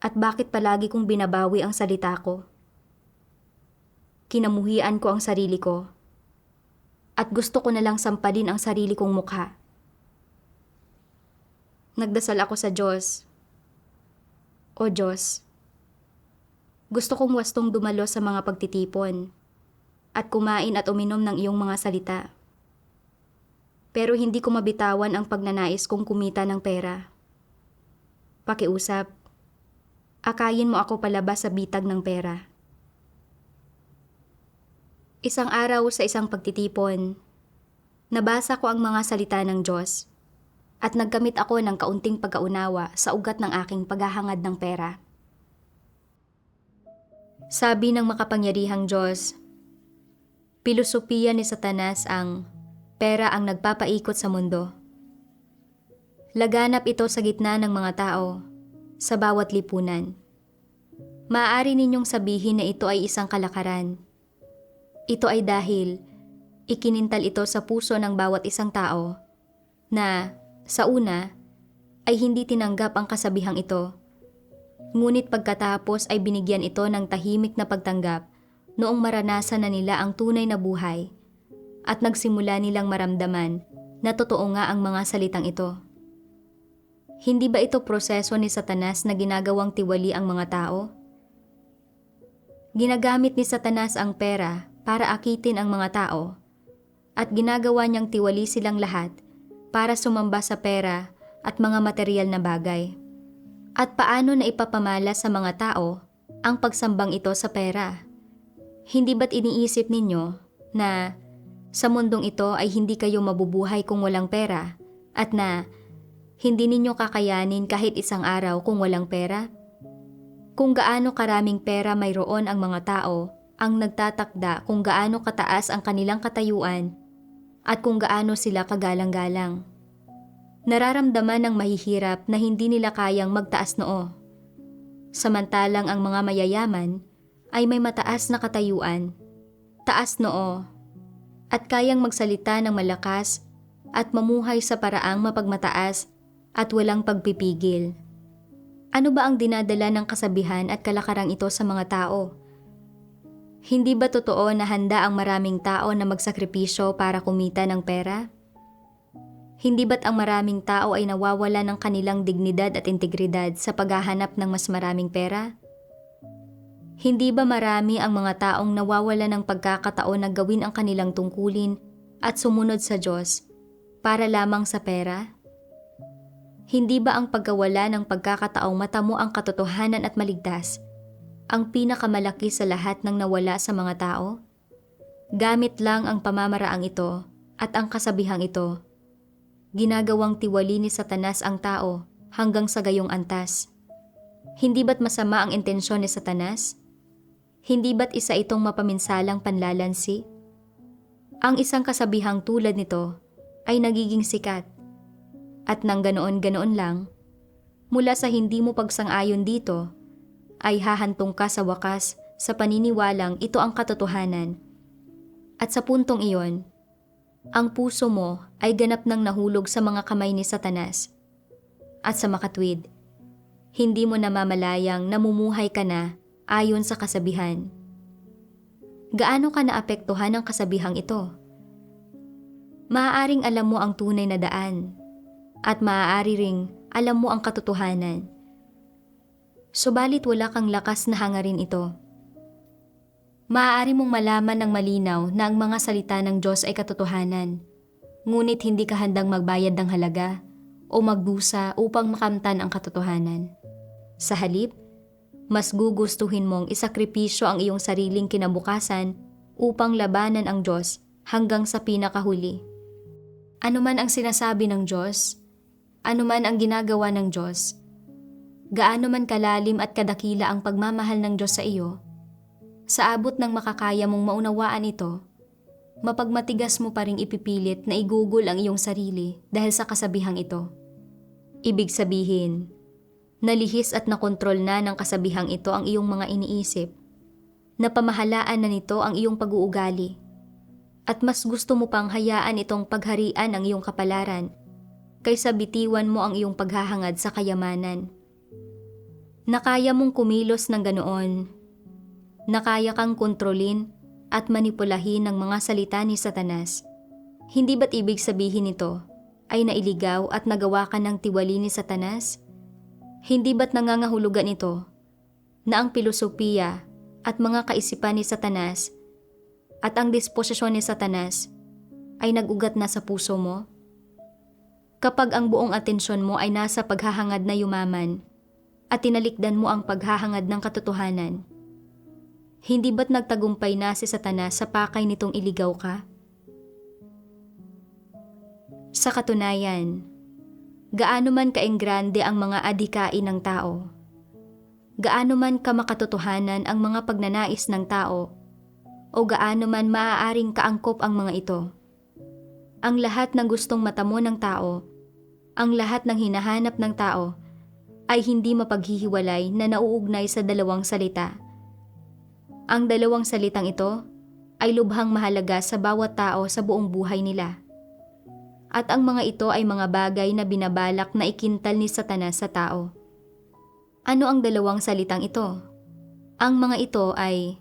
S1: At bakit palagi kong binabawi ang salita ko? Kinamuhian ko ang sarili ko. At gusto ko na lang sampalin ang sarili kong mukha. Nagdasal ako sa Diyos. O Diyos, gusto kong wastong dumalo sa mga pagtitipon at kumain at uminom ng iyong mga salita. Pero hindi ko mabitawan ang pagnanais kong kumita ng pera. Pakiusap, akayin mo ako palabas sa bitag ng pera. Isang araw sa isang pagtitipon, nabasa ko ang mga salita ng Diyos at nagkamit ako ng kaunting pagkaunawa sa ugat ng aking paghahangad ng pera. Sabi ng makapangyarihang Diyos, pilosopiya ni Satanas ang pera ang nagpapaikot sa mundo. Laganap ito sa gitna ng mga tao, sa bawat lipunan. Maaari ninyong sabihin na ito ay isang kalakaran. Ito ay dahil ikinintal ito sa puso ng bawat isang tao na, sa una, ay hindi tinanggap ang kasabihang ito. Ngunit pagkatapos ay binigyan ito ng tahimik na pagtanggap noong maranasan na nila ang tunay na buhay at nagsimula nilang maramdaman na totoo nga ang mga salitang ito. Hindi ba ito proseso ni Satanas na ginagawang tiwali ang mga tao? Ginagamit ni Satanas ang pera para akitin ang mga tao at ginagawa niyang tiwali silang lahat para sumamba sa pera at mga material na bagay. At paano na ipapamala sa mga tao ang pagsambang ito sa pera? Hindi ba't iniisip ninyo na sa mundong ito ay hindi kayo mabubuhay kung walang pera at na hindi ninyo kakayanin kahit isang araw kung walang pera? Kung gaano karaming pera mayroon ang mga tao ang nagtatakda kung gaano kataas ang kanilang katayuan at kung gaano sila kagalang-galang. Nararamdaman ng mahihirap na hindi nila kayang magtaas noo. Samantalang ang mga mayayaman ay may mataas na katayuan, taas noo, at kayang magsalita ng malakas at mamuhay sa paraang mapagmataas at walang pagpipigil. Ano ba ang dinadala ng kasabihan at kalakarang ito sa mga tao? Hindi ba totoo na handa ang maraming tao na magsakripisyo para kumita ng pera? Hindi ba't ang maraming tao ay nawawala ng kanilang dignidad at integridad sa paghahanap ng mas maraming pera? Hindi ba marami ang mga taong nawawala ng pagkakataon na gawin ang kanilang tungkulin at sumunod sa Diyos para lamang sa pera? Hindi ba ang pagkawala ng pagkakataong matamo ang katotohanan at maligtas ang pinakamalaki sa lahat ng nawala sa mga tao? Gamit lang ang pamamaraang ito at ang kasabihang ito, ginagawang tiwali ni Satanas ang tao hanggang sa gayong antas. Hindi ba't masama ang intensyon ni Satanas? Hindi ba't isa itong mapaminsalang panlalansi? Ang isang kasabihang tulad nito ay nagiging sikat. At nang ganoon-ganoon lang, mula sa hindi mo pagsang-ayon dito, ay hahantong ka sa wakas sa paniniwalang ito ang katotohanan. At sa puntong iyon, ang puso mo ay ganap nang nahulog sa mga kamay ni Satanas. At sa makatwid, hindi mo namamalayang namumuhay ka na ayon sa kasabihan. Gaano ka naapektuhan ng kasabihang ito? Maaaring alam mo ang tunay na daan, at maaari ring alam mo ang katotohanan. Subalit wala kang lakas na hangarin ito. Maaari mong malaman ng malinaw na ang mga salita ng Diyos ay katotohanan, ngunit hindi ka handang magbayad ng halaga o magdusa upang makamtan ang katotohanan. Sa halip, mas gugustuhin mong isakripisyo ang iyong sariling kinabukasan upang labanan ang Diyos hanggang sa pinakahuli. Ano man ang sinasabi ng Diyos, ano man ang ginagawa ng Diyos, gaano man kalalim at kadakila ang pagmamahal ng Diyos sa iyo, sa abot ng makakaya mong maunawaan ito, mapagmatigas mo pa ring ipipilit na igugol ang iyong sarili dahil sa kasabihang ito. Ibig sabihin, nalihis at nakontrol na ng kasabihang ito ang iyong mga iniisip, napamahalaan na nito ang iyong pag-uugali, at mas gusto mo pang hayaan itong pagharian ang iyong kapalaran kaysa bitiwan mo ang iyong paghahangad sa kayamanan. Nakaya mong kumilos ng ganoon, nakaya kang kontrolin at manipulahin ng mga salita ni Satanas. Hindi ba't ibig sabihin nito ay nailigaw at nagawa ka ng tiwali ni Satanas? Hindi ba't nangangahulugan ito na ang pilosopiya at mga kaisipan ni Satanas at ang disposisyon ni Satanas ay nag-ugat na sa puso mo? Kapag ang buong atensyon mo ay nasa paghahangad na yumaman at tinalikdan mo ang paghahangad ng katotohanan, hindi ba't nagtagumpay na si Satanas sa pakay nitong iligaw ka? Sa katunayan, gaano man kaenggrande ang mga adhikain ng tao, gaano man kamakatotohanan ang mga pagnanais ng tao, o gaano man maaaring kaangkop ang mga ito, ang lahat ng gustong matamo ng tao, ang lahat ng hinahanap ng tao, ay hindi mapaghihiwalay na nauugnay sa dalawang salita. Ang dalawang salitang ito ay lubhang mahalaga sa bawat tao sa buong buhay nila. At ang mga ito ay mga bagay na binabalak na ikintal ni Satanas sa tao. Ano ang dalawang salitang ito? Ang mga ito ay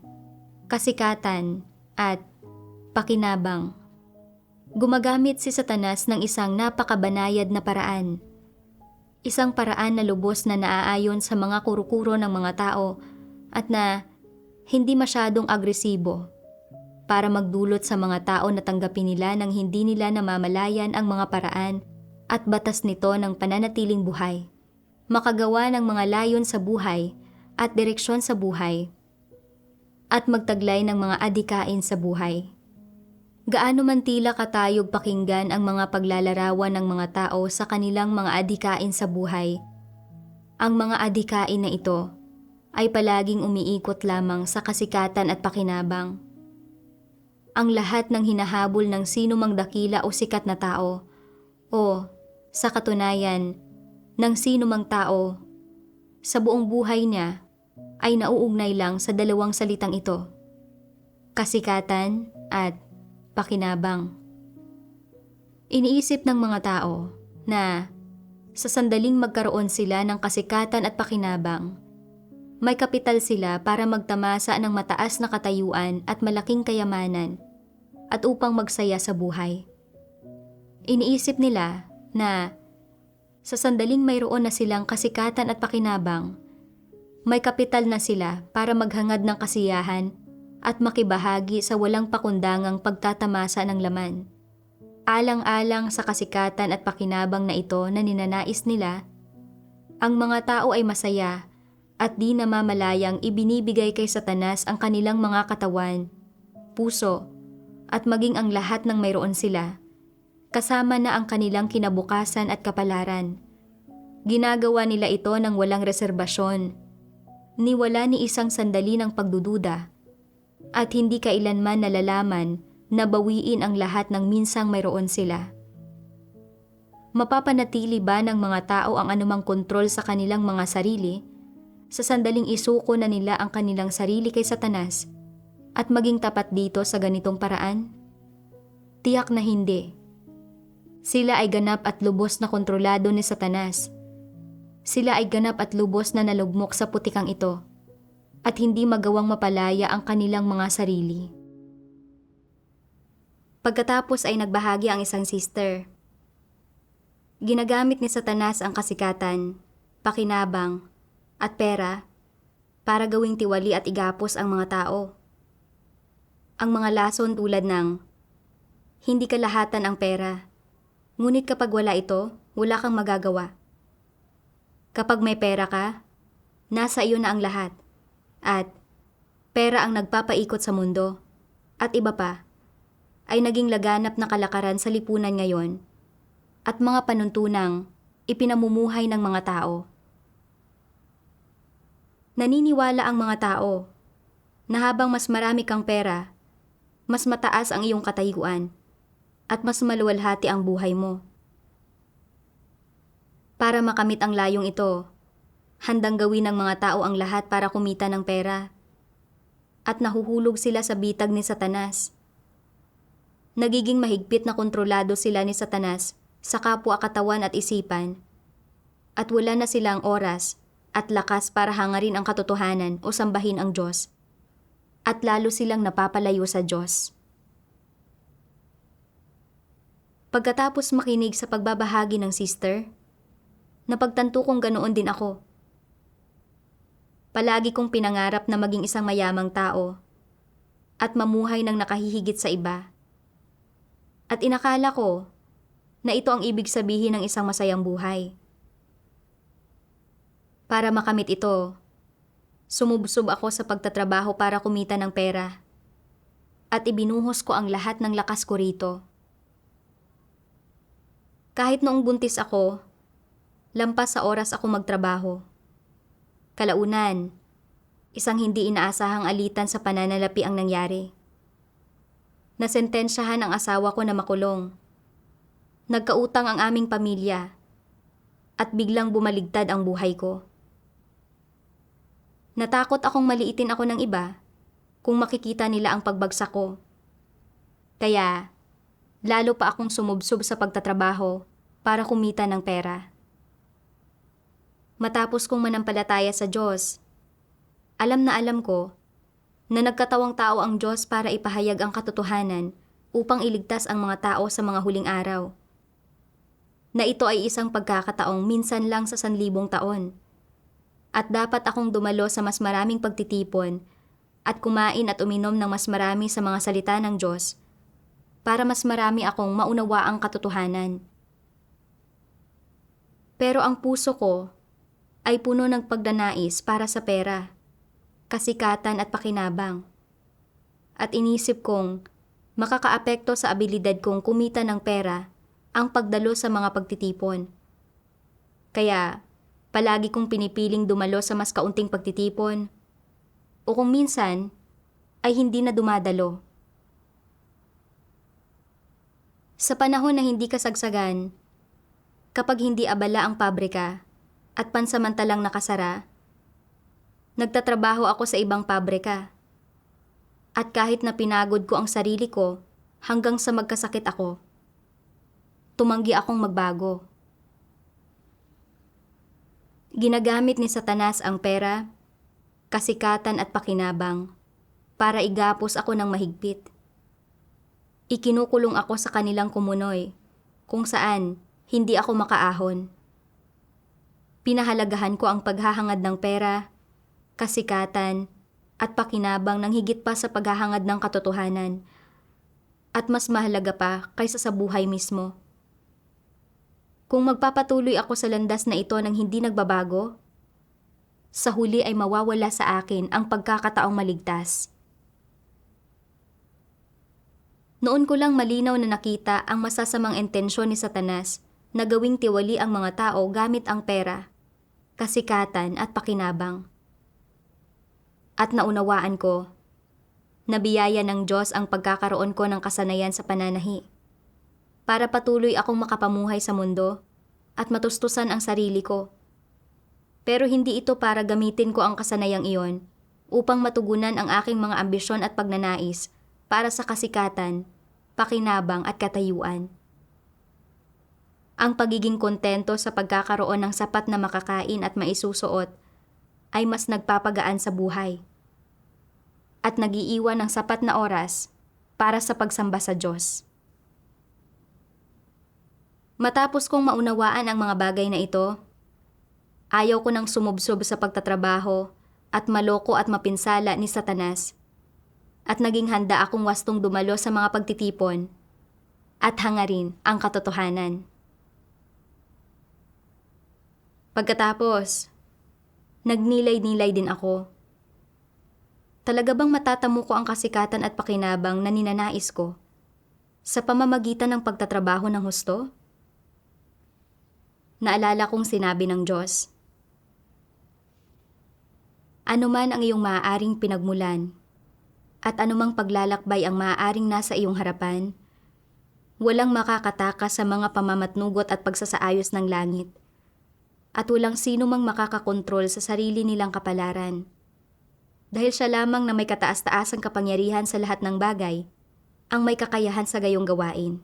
S1: kasikatan at pakinabang. Gumagamit si Satanas ng isang napakabanayad na paraan. Isang paraan na lubos na naaayon sa mga kuro-kuro ng mga tao at na hindi masyadong agresibo para magdulot sa mga tao na tanggapin nila nang hindi nila namamalayan ang mga paraan at batas nito ng pananatiling buhay, makagawa ng mga layon sa buhay at direksyon sa buhay, at magtaglay ng mga adhikain sa buhay. Gaano man tila katayog pakinggan ang mga paglalarawan ng mga tao sa kanilang mga adhikain sa buhay, ang mga adhikain na ito ay palaging umiikot lamang sa kasikatan at pakinabang. Ang lahat ng hinahabol ng sino mang dakila o sikat na tao, o sa katunayan, ng sino mang tao, sa buong buhay niya ay nauugnay lang sa dalawang salitang ito, kasikatan at pakinabang. Iniisip ng mga tao na sa sandaling magkaroon sila ng kasikatan at pakinabang, may kapital sila para magtamasa ng mataas na katayuan at malaking kayamanan at upang magsaya sa buhay. Iniisip nila na sa sandaling mayroon na silang kasikatan at pakinabang, may kapital na sila para maghangad ng kasiyahan at makibahagi sa walang pakundangang pagtatamasa ng laman. Alang-alang sa kasikatan at pakinabang na ito na ninanais nila, ang mga tao ay masaya at di namamalayang ibinibigay kay Satanas ang kanilang mga katawan, puso, at maging ang lahat ng mayroon sila, kasama na ang kanilang kinabukasan at kapalaran. Ginagawa nila ito ng walang reserbasyon, ni wala ni isang sandali ng pagdududa, at hindi kailanman nalalaman na bawiin ang lahat ng minsang mayroon sila. Mapapanatili ba ng mga tao ang anumang kontrol sa kanilang mga sarili sa sandaling isuko na nila ang kanilang sarili kay Satanas at maging tapat dito sa ganitong paraan? Tiyak na hindi. Sila ay ganap at lubos na kontrolado ni Satanas. Sila ay ganap at lubos na nalugmok sa putikang ito at hindi magawang mapalaya ang kanilang mga sarili. Pagkatapos ay nagbahagi ang isang sister. Ginagamit ni Satanas ang kasikatan, pakinabang, at pera para gawing tiwali at igapos ang mga tao. Ang mga lason tulad ng, hindi kalahatan ang pera, ngunit kapag wala ito, wala kang magagawa. Kapag may pera ka, nasa iyo na ang lahat. At pera ang nagpapaikot sa mundo. At iba pa, ay naging laganap na kalakaran sa lipunan ngayon at mga panuntunang ipinamumuhay ng mga tao. Naniniwala ang mga tao na habang mas marami kang pera, mas mataas ang iyong katayuan at mas maluwalhati ang buhay mo. Para makamit ang layong ito, handang gawin ng mga tao ang lahat para kumita ng pera. At nahuhulog sila sa bitag ni Satanas. Nagiging mahigpit na kontrolado sila ni Satanas sa kapwa-katawan at isipan. At wala na silang oras at lakas para hangarin ang katotohanan o sambahin ang Diyos. At lalo silang napapalayo sa Diyos. Pagkatapos makinig sa pagbabahagi ng sister, napagtanto kong ganoon din ako. Palagi kong pinangarap na maging isang mayamang tao at mamuhay ng nakahihigit sa iba. At inakala ko na ito ang ibig sabihin ng isang masayang buhay. Para makamit ito, sumubsob ako sa pagtatrabaho para kumita ng pera at ibinuhos ko ang lahat ng lakas ko rito. Kahit noong buntis ako, lampas sa oras ako magtrabaho. Kalaunan, isang hindi inaasahang alitan sa pananalapi ang nangyari. Nasentensyahan ang asawa ko na makulong. Nagkautang ang aming pamilya at biglang bumaligtad ang buhay ko. Natakot akong maliitin ako ng iba kung makikita nila ang pagbagsak ko. Kaya, lalo pa akong sumubsob sa pagtatrabaho para kumita ng pera. Matapos kong manampalataya sa Diyos, alam na alam ko na nagkatawang tao ang Diyos para ipahayag ang katotohanan upang iligtas ang mga tao sa mga huling araw. Na ito ay isang pagkakataong minsan lang sa 1,000 taon. At dapat akong dumalo sa mas maraming pagtitipon at kumain at uminom ng mas marami sa mga salita ng Diyos para mas marami akong maunawaang katotohanan. Pero ang puso ko ay puno ng pagdanais para sa pera, kasikatan at pakinabang. At inisip kong makakaapekto sa abilidad kong kumita ng pera ang pagdalo sa mga pagtitipon. Kaya palagi kong pinipiling dumalo sa mas kaunting pagtitipon o kung minsan ay hindi na dumadalo. Sa panahon na hindi kasagsagan, kapag hindi abala ang pabrika at pansamantalang nakasara, nagtatrabaho ako sa ibang pabrika. At kahit na pinagod ko ang sarili ko hanggang sa magkasakit ako, tumanggi akong magbago. Ginagamit ni Satanas ang pera, kasikatan at pakinabang para igapos ako ng mahigpit. Ikinukulong ako sa kanilang kumunoy kung saan hindi ako makaahon. Pinahalagahan ko ang paghahangad ng pera, kasikatan, at pakinabang ng higit pa sa paghahangad ng katotohanan, at mas mahalaga pa kaysa sa buhay mismo. Kung magpapatuloy ako sa landas na ito nang hindi nagbabago, sa huli ay mawawala sa akin ang pagkakataong maligtas. Noon ko lang malinaw na nakita ang masasamang intensyon ni Satanas na gawing tiwali ang mga tao gamit ang pera, kasikatan at pakinabang. At naunawaan ko, nabiyaya ng Diyos ang pagkakaroon ko ng kasanayan sa pananahi, para patuloy akong makapamuhay sa mundo at matustusan ang sarili ko. Pero hindi ito para gamitin ko ang kasanayang iyon upang matugunan ang aking mga ambisyon at pagnanais para sa kasikatan, pakinabang at katayuan. Ang pagiging kontento sa pagkakaroon ng sapat na makakain at maisusuot ay mas nagpapagaan sa buhay at nag-iiwan ng sapat na oras para sa pagsamba sa Diyos. Matapos kong maunawaan ang mga bagay na ito, ayaw ko nang sumubsob sa pagtatrabaho at maloko at mapinsala ni Satanas, at naging handa akong wastong dumalo sa mga pagtitipon at hangarin ang katotohanan. Pagkatapos, nagnilay-nilay din ako. Talaga bang matatamo ko ang kasikatan at pakinabang na ninanais ko sa pamamagitan ng pagtatrabaho ng husto? Naalala kong sinabi ng Diyos, "Ano man ang iyong maaaring pinagmulan, at anumang paglalakbay ang maaaring nasa iyong harapan, walang makakatakas sa mga pamamatnugot at pagsasaayos ng langit, at walang sino mang makakakontrol sa sarili nilang kapalaran. Dahil siya lamang na may kataas-taasang kapangyarihan sa lahat ng bagay, ang may kakayahan sa gayong gawain.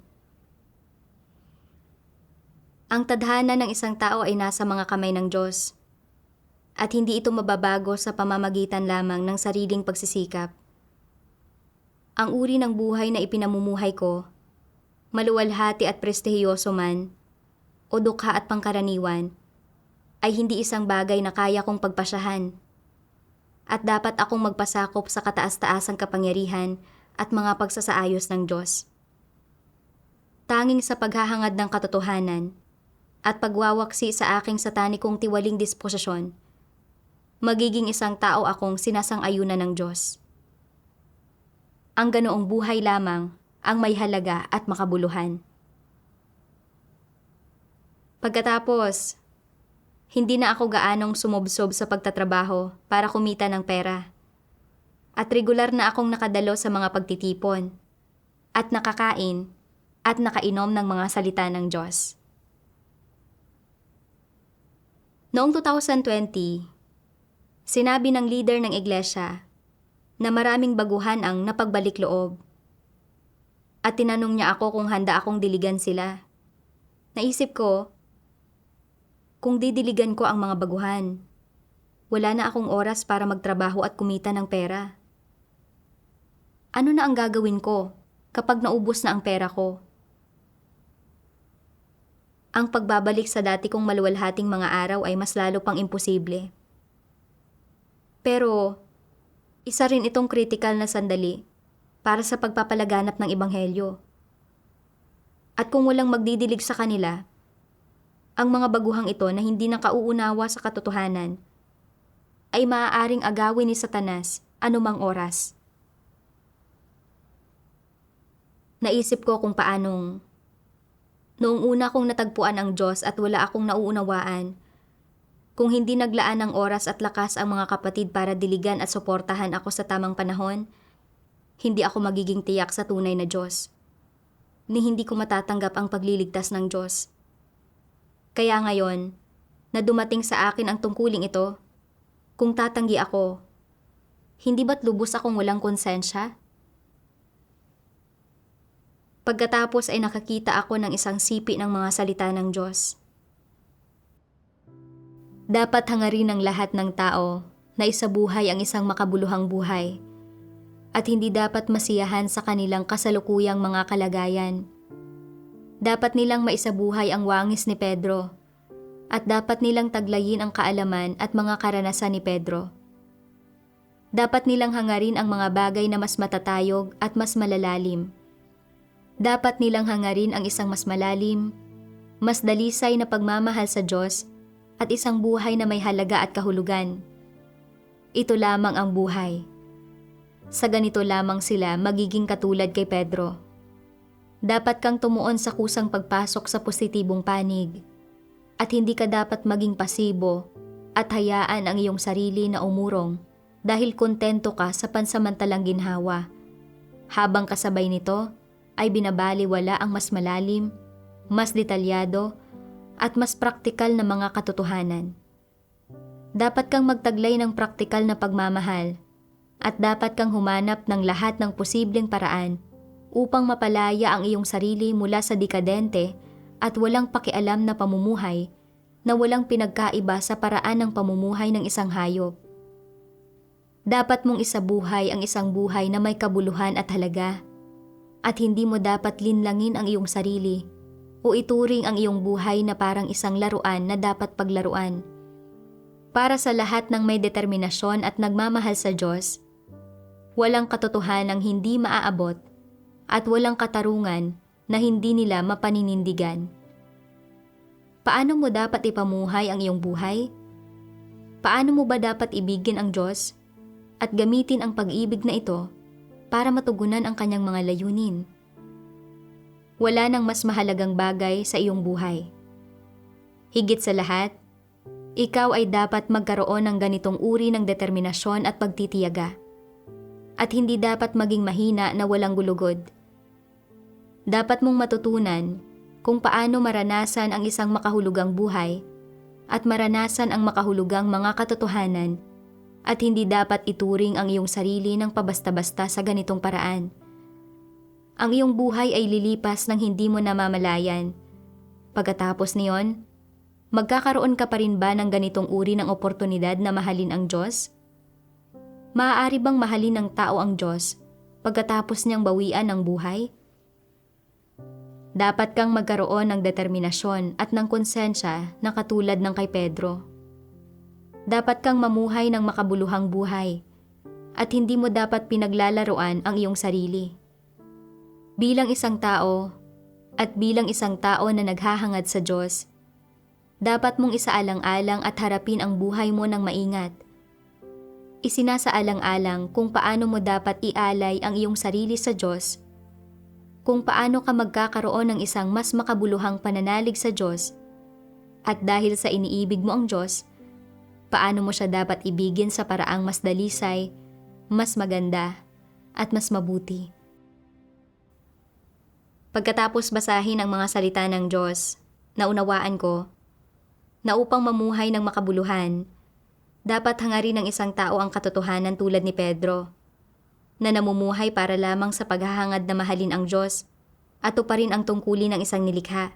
S1: Ang tadhana ng isang tao ay nasa mga kamay ng Diyos, at hindi ito mababago sa pamamagitan lamang ng sariling pagsisikap. Ang uri ng buhay na ipinamumuhay ko, maluwalhati at prestihiyoso man, o dukha at pangkaraniwan, ay hindi isang bagay na kaya kong pagpasyahan, at dapat akong magpasakop sa kataas-taasang kapangyarihan at mga pagsasaayos ng Diyos. Tanging sa paghahangad ng katotohanan at pagwawaksi sa aking satanikong tiwaling disposisyon, magiging isang tao akong sinasang-ayunan ng Diyos. Ang ganoong buhay lamang ang may halaga at makabuluhan. Pagkatapos, hindi na ako gaanong sumobsob sa pagtatrabaho para kumita ng pera. At regular na akong nakadalo sa mga pagtitipon, at nakakain, at nakainom ng mga salita ng Diyos. Noong 2020, sinabi ng leader ng iglesia na maraming baguhan ang napagbalik loob. At tinanong niya ako kung handa akong diligan sila. Naisip ko, kung didiligan ko ang mga baguhan, wala na akong oras para magtrabaho at kumita ng pera. Ano na ang gagawin ko kapag naubos na ang pera ko? Ang pagbabalik sa dati kong maluwalhating mga araw ay mas lalo pang imposible. Pero, isa rin itong kritikal na sandali para sa pagpapalaganap ng Ebanghelyo. At kung walang magdidilig sa kanila, ang mga baguhang ito na hindi nakauunawa sa katotohanan ay maaaring agawin ni Satanas anumang oras. Naisip ko kung paanong noong una kong natagpuan ang Diyos at wala akong nauunawaan, kung hindi naglaan ng oras at lakas ang mga kapatid para diligan at suportahan ako sa tamang panahon, hindi ako magiging tiyak sa tunay na Diyos, ni hindi ko matatanggap ang pagliligtas ng Diyos. Kaya ngayon, na dumating sa akin ang tungkuling ito, kung tatanggi ako, hindi ba't lubos akong walang konsensya? Pagkatapos ay nakakita ako ng isang sipi ng mga salita ng Diyos. Dapat hangarin ng lahat ng tao na isabuhay ang isang makabuluhang buhay at hindi dapat masiyahan sa kanilang kasalukuyang mga kalagayan. Dapat nilang maisabuhay ang wangis ni Pedro at dapat nilang taglayin ang kaalaman at mga karanasan ni Pedro. Dapat nilang hangarin ang mga bagay na mas matatayog at mas malalalim. Dapat nilang hangarin ang isang mas malalim, mas dalisay na pagmamahal sa Diyos at isang buhay na may halaga at kahulugan. Ito lamang ang buhay. Sa ganito lamang sila magiging katulad kay Pedro. Dapat kang tumuon sa kusang pagpasok sa positibong panig at hindi ka dapat maging pasibo at hayaan ang iyong sarili na umurong dahil kontento ka sa pansamantalang ginhawa. Habang kasabay nito ay binabaliwala ang mas malalim, mas detalyado, at mas praktikal na mga katotohanan. Dapat kang magtaglay ng praktikal na pagmamahal at dapat kang humanap ng lahat ng posibleng paraan upang mapalaya ang iyong sarili mula sa dekadente at walang pakialam na pamumuhay na walang pinagkaiba sa paraan ng pamumuhay ng isang hayop. Dapat mong isabuhay ang isang buhay na may kabuluhan at halaga at hindi mo dapat linlangin ang iyong sarili o ituring ang iyong buhay na parang isang laruan na dapat paglaruan. Para sa lahat ng may determinasyon at nagmamahal sa Diyos, walang katotohanang hindi maaabot at walang katarungan na hindi nila mapaninindigan. Paano mo dapat ipamuhay ang iyong buhay? Paano mo ba dapat ibigin ang Diyos at gamitin ang pag-ibig na ito para matugunan ang kanyang mga layunin? Wala nang mas mahalagang bagay sa iyong buhay. Higit sa lahat, ikaw ay dapat magkaroon ng ganitong uri ng determinasyon at pagtitiyaga. at hindi dapat maging mahina na walang gulugod. Dapat mong matutunan kung paano maranasan ang isang makahulugang buhay at maranasan ang makahulugang mga katotohanan at hindi dapat ituring ang iyong sarili ng pabasta-basta sa ganitong paraan. Ang iyong buhay ay lilipas ng hindi mo namamalayan. Pagkatapos niyon, magkakaroon ka pa rin ba ng ganitong uri ng oportunidad na mahalin ang Diyos? Maaari bang mahalin ng tao ang Diyos pagkatapos niyang bawian ng buhay? Dapat kang magkaroon ng determinasyon at ng konsensya na katulad ng kay Pedro. Dapat kang mamuhay ng makabuluhang buhay at hindi mo dapat pinaglalaruan ang iyong sarili. Bilang isang tao at bilang isang tao na naghahangad sa Diyos, dapat mong isaalang-alang at harapin ang buhay mo ng maingat. Isinasaalang-alang kung paano mo dapat ialay ang iyong sarili sa Diyos, kung paano ka magkakaroon ng isang mas makabuluhang pananalig sa Diyos, at dahil sa iniibig mo ang Diyos, paano mo siya dapat ibigin sa paraang mas dalisay, mas maganda, at mas mabuti. Pagkatapos basahin ang mga salita ng Diyos, naunawaan ko na upang mamuhay ng makabuluhan, dapat hangarin ng isang tao ang katotohanan tulad ni Pedro, na namumuhay para lamang sa paghahangad na mahalin ang Diyos at tuparin ang tungkulin ng isang nilikha.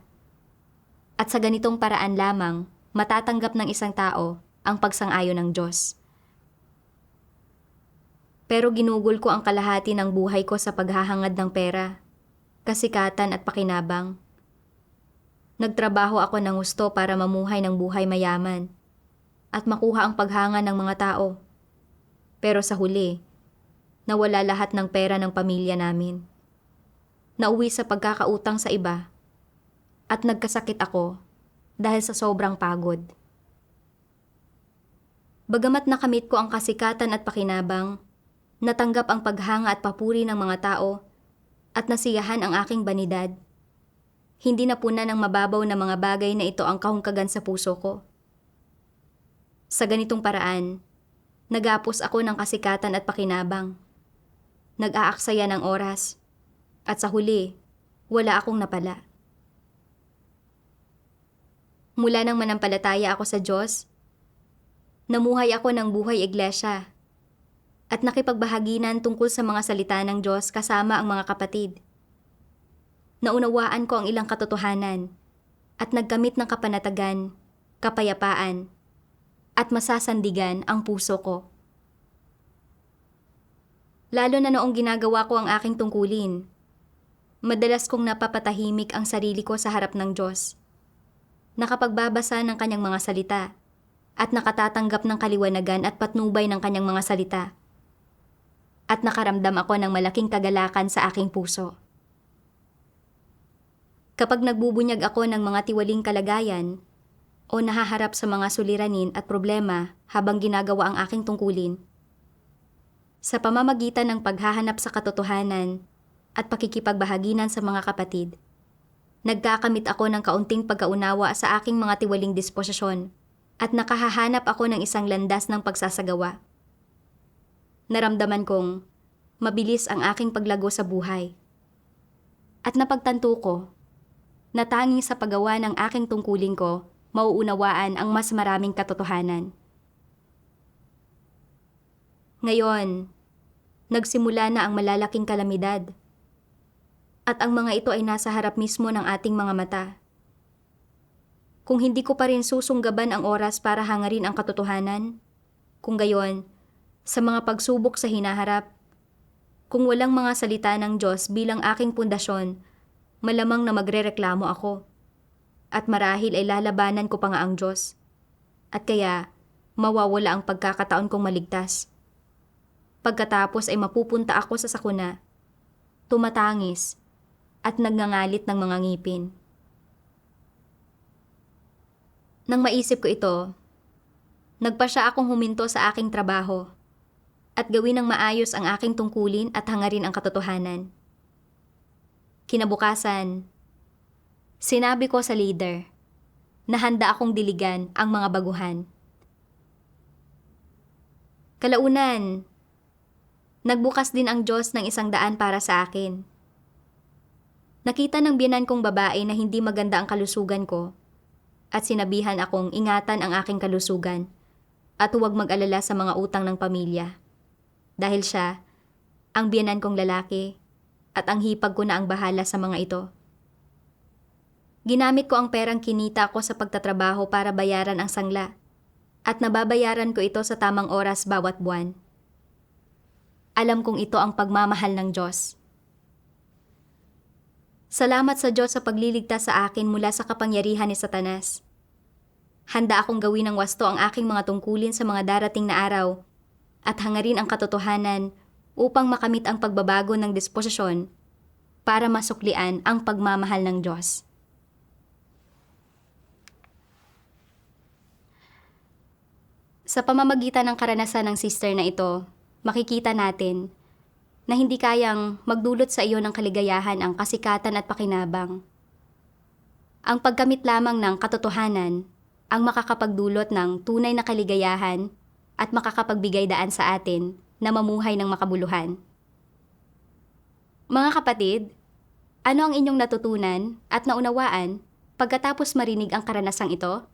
S1: At sa ganitong paraan lamang, matatanggap ng isang tao ang pagsang-ayon ng Diyos. Pero ginugol ko ang kalahati ng buhay ko sa paghahangad ng pera, kasikatan at pakinabang. Nagtrabaho ako ng husto para mamuhay ng buhay mayaman at makuha ang paghanga ng mga tao. Pero sa huli, nawala lahat ng pera ng pamilya namin. Nauwi sa pagkakautang sa iba at nagkasakit ako dahil sa sobrang pagod. Bagamat nakamit ko ang kasikatan at pakinabang, natanggap ang paghanga at papuri ng mga tao at nasiyahan ang aking banidad, hindi napunan ng mababaw na mga bagay na ito ang kahungkagan sa puso ko. Sa ganitong paraan, nagapos ako ng kasikatan at pakinabang. Nag-aaksaya ng oras, at sa huli, wala akong napala. Mula nang manampalataya ako sa Diyos, namuhay ako ng buhay iglesia, at nakipagbahaginan tungkol sa mga salita ng Diyos kasama ang mga kapatid. Naunawaan ko ang ilang katotohanan, at nagkamit ng kapanatagan, kapayapaan, at masasandigan ang puso ko. Lalo na noong ginagawa ko ang aking tungkulin, madalas kong napapatahimik ang sarili ko sa harap ng Diyos. Nakapagbabasa ng kanyang mga salita at nakatatanggap ng kaliwanagan at patnubay ng kanyang mga salita. At nakaramdam ako ng malaking kagalakan sa aking puso. Kapag nagbubunyag ako ng mga tiwaling kalagayan, o nahaharap sa mga suliranin at problema habang ginagawa ang aking tungkulin, sa pamamagitan ng paghahanap sa katotohanan at pakikipagbahaginan sa mga kapatid, nagkakamit ako ng kaunting pagkaunawa sa aking mga tiwaling disposisyon at nakahahanap ako ng isang landas ng pagsasagawa. Naramdaman kong mabilis ang aking paglago sa buhay. At napagtanto ko na tanging sa paggawa ng aking tungkulin ko, mauunawaan ang mas maraming katotohanan. Ngayon, nagsimula na ang malalaking kalamidad. At ang mga ito ay nasa harap mismo ng ating mga mata. Kung hindi ko pa rin susunggaban ang oras para hangarin ang katotohanan, kung gayon, sa mga pagsubok sa hinaharap, kung walang mga salita ng Diyos bilang aking pundasyon, malamang na magrereklamo ako. At marahil ay lalabanan ko pa nga ang Diyos. At kaya, mawawala ang pagkakataon kong maligtas. Pagkatapos ay mapupunta ako sa sakuna, tumatangis, at nagngangalit ng mga ngipin. Nang maisip ko ito, nagpasya akong huminto sa aking trabaho at gawin ng maayos ang aking tungkulin at hangarin ang katotohanan. Kinabukasan, sinabi ko sa leader na handa akong diligan ang mga baguhan. Kalaunan, Nagbukas din ang Diyos ng isang daan para sa akin. Nakita ng biyenan kong babae na hindi maganda ang kalusugan ko at sinabihan akong ingatan ang aking kalusugan at huwag mag-alala sa mga utang ng pamilya. Dahil siya, ang biyenan kong lalaki at ang hipag ko na ang bahala sa mga ito. Ginamit ko ang perang kinita ko sa pagtatrabaho para bayaran ang sangla at nababayaran ko ito sa tamang oras bawat buwan. Alam kong ito ang pagmamahal ng Diyos. Salamat sa Diyos sa pagliligtas sa akin mula sa kapangyarihan ni Satanas. Handa akong gawin ng wasto ang aking mga tungkulin sa mga darating na araw at hangarin ang katotohanan upang makamit ang pagbabago ng disposisyon para masuklian ang pagmamahal ng Diyos. Sa pamamagitan ng karanasan ng sister na ito, makikita natin na hindi kayang magdulot sa iyo ng kaligayahan ang kasikatan at pakinabang. Ang pagkamit lamang ng katotohanan ang makakapagdulot ng tunay na kaligayahan at makakapagbigay daan sa atin na mamuhay ng makabuluhan. Mga kapatid, ano ang inyong natutunan at naunawaan pagkatapos marinig ang karanasang ito?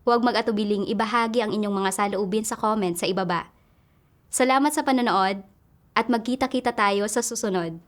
S1: Huwag mag-atubiling ibahagi ang inyong mga saloobin sa comment sa ibaba. Salamat sa panonood at magkita-kita tayo sa susunod.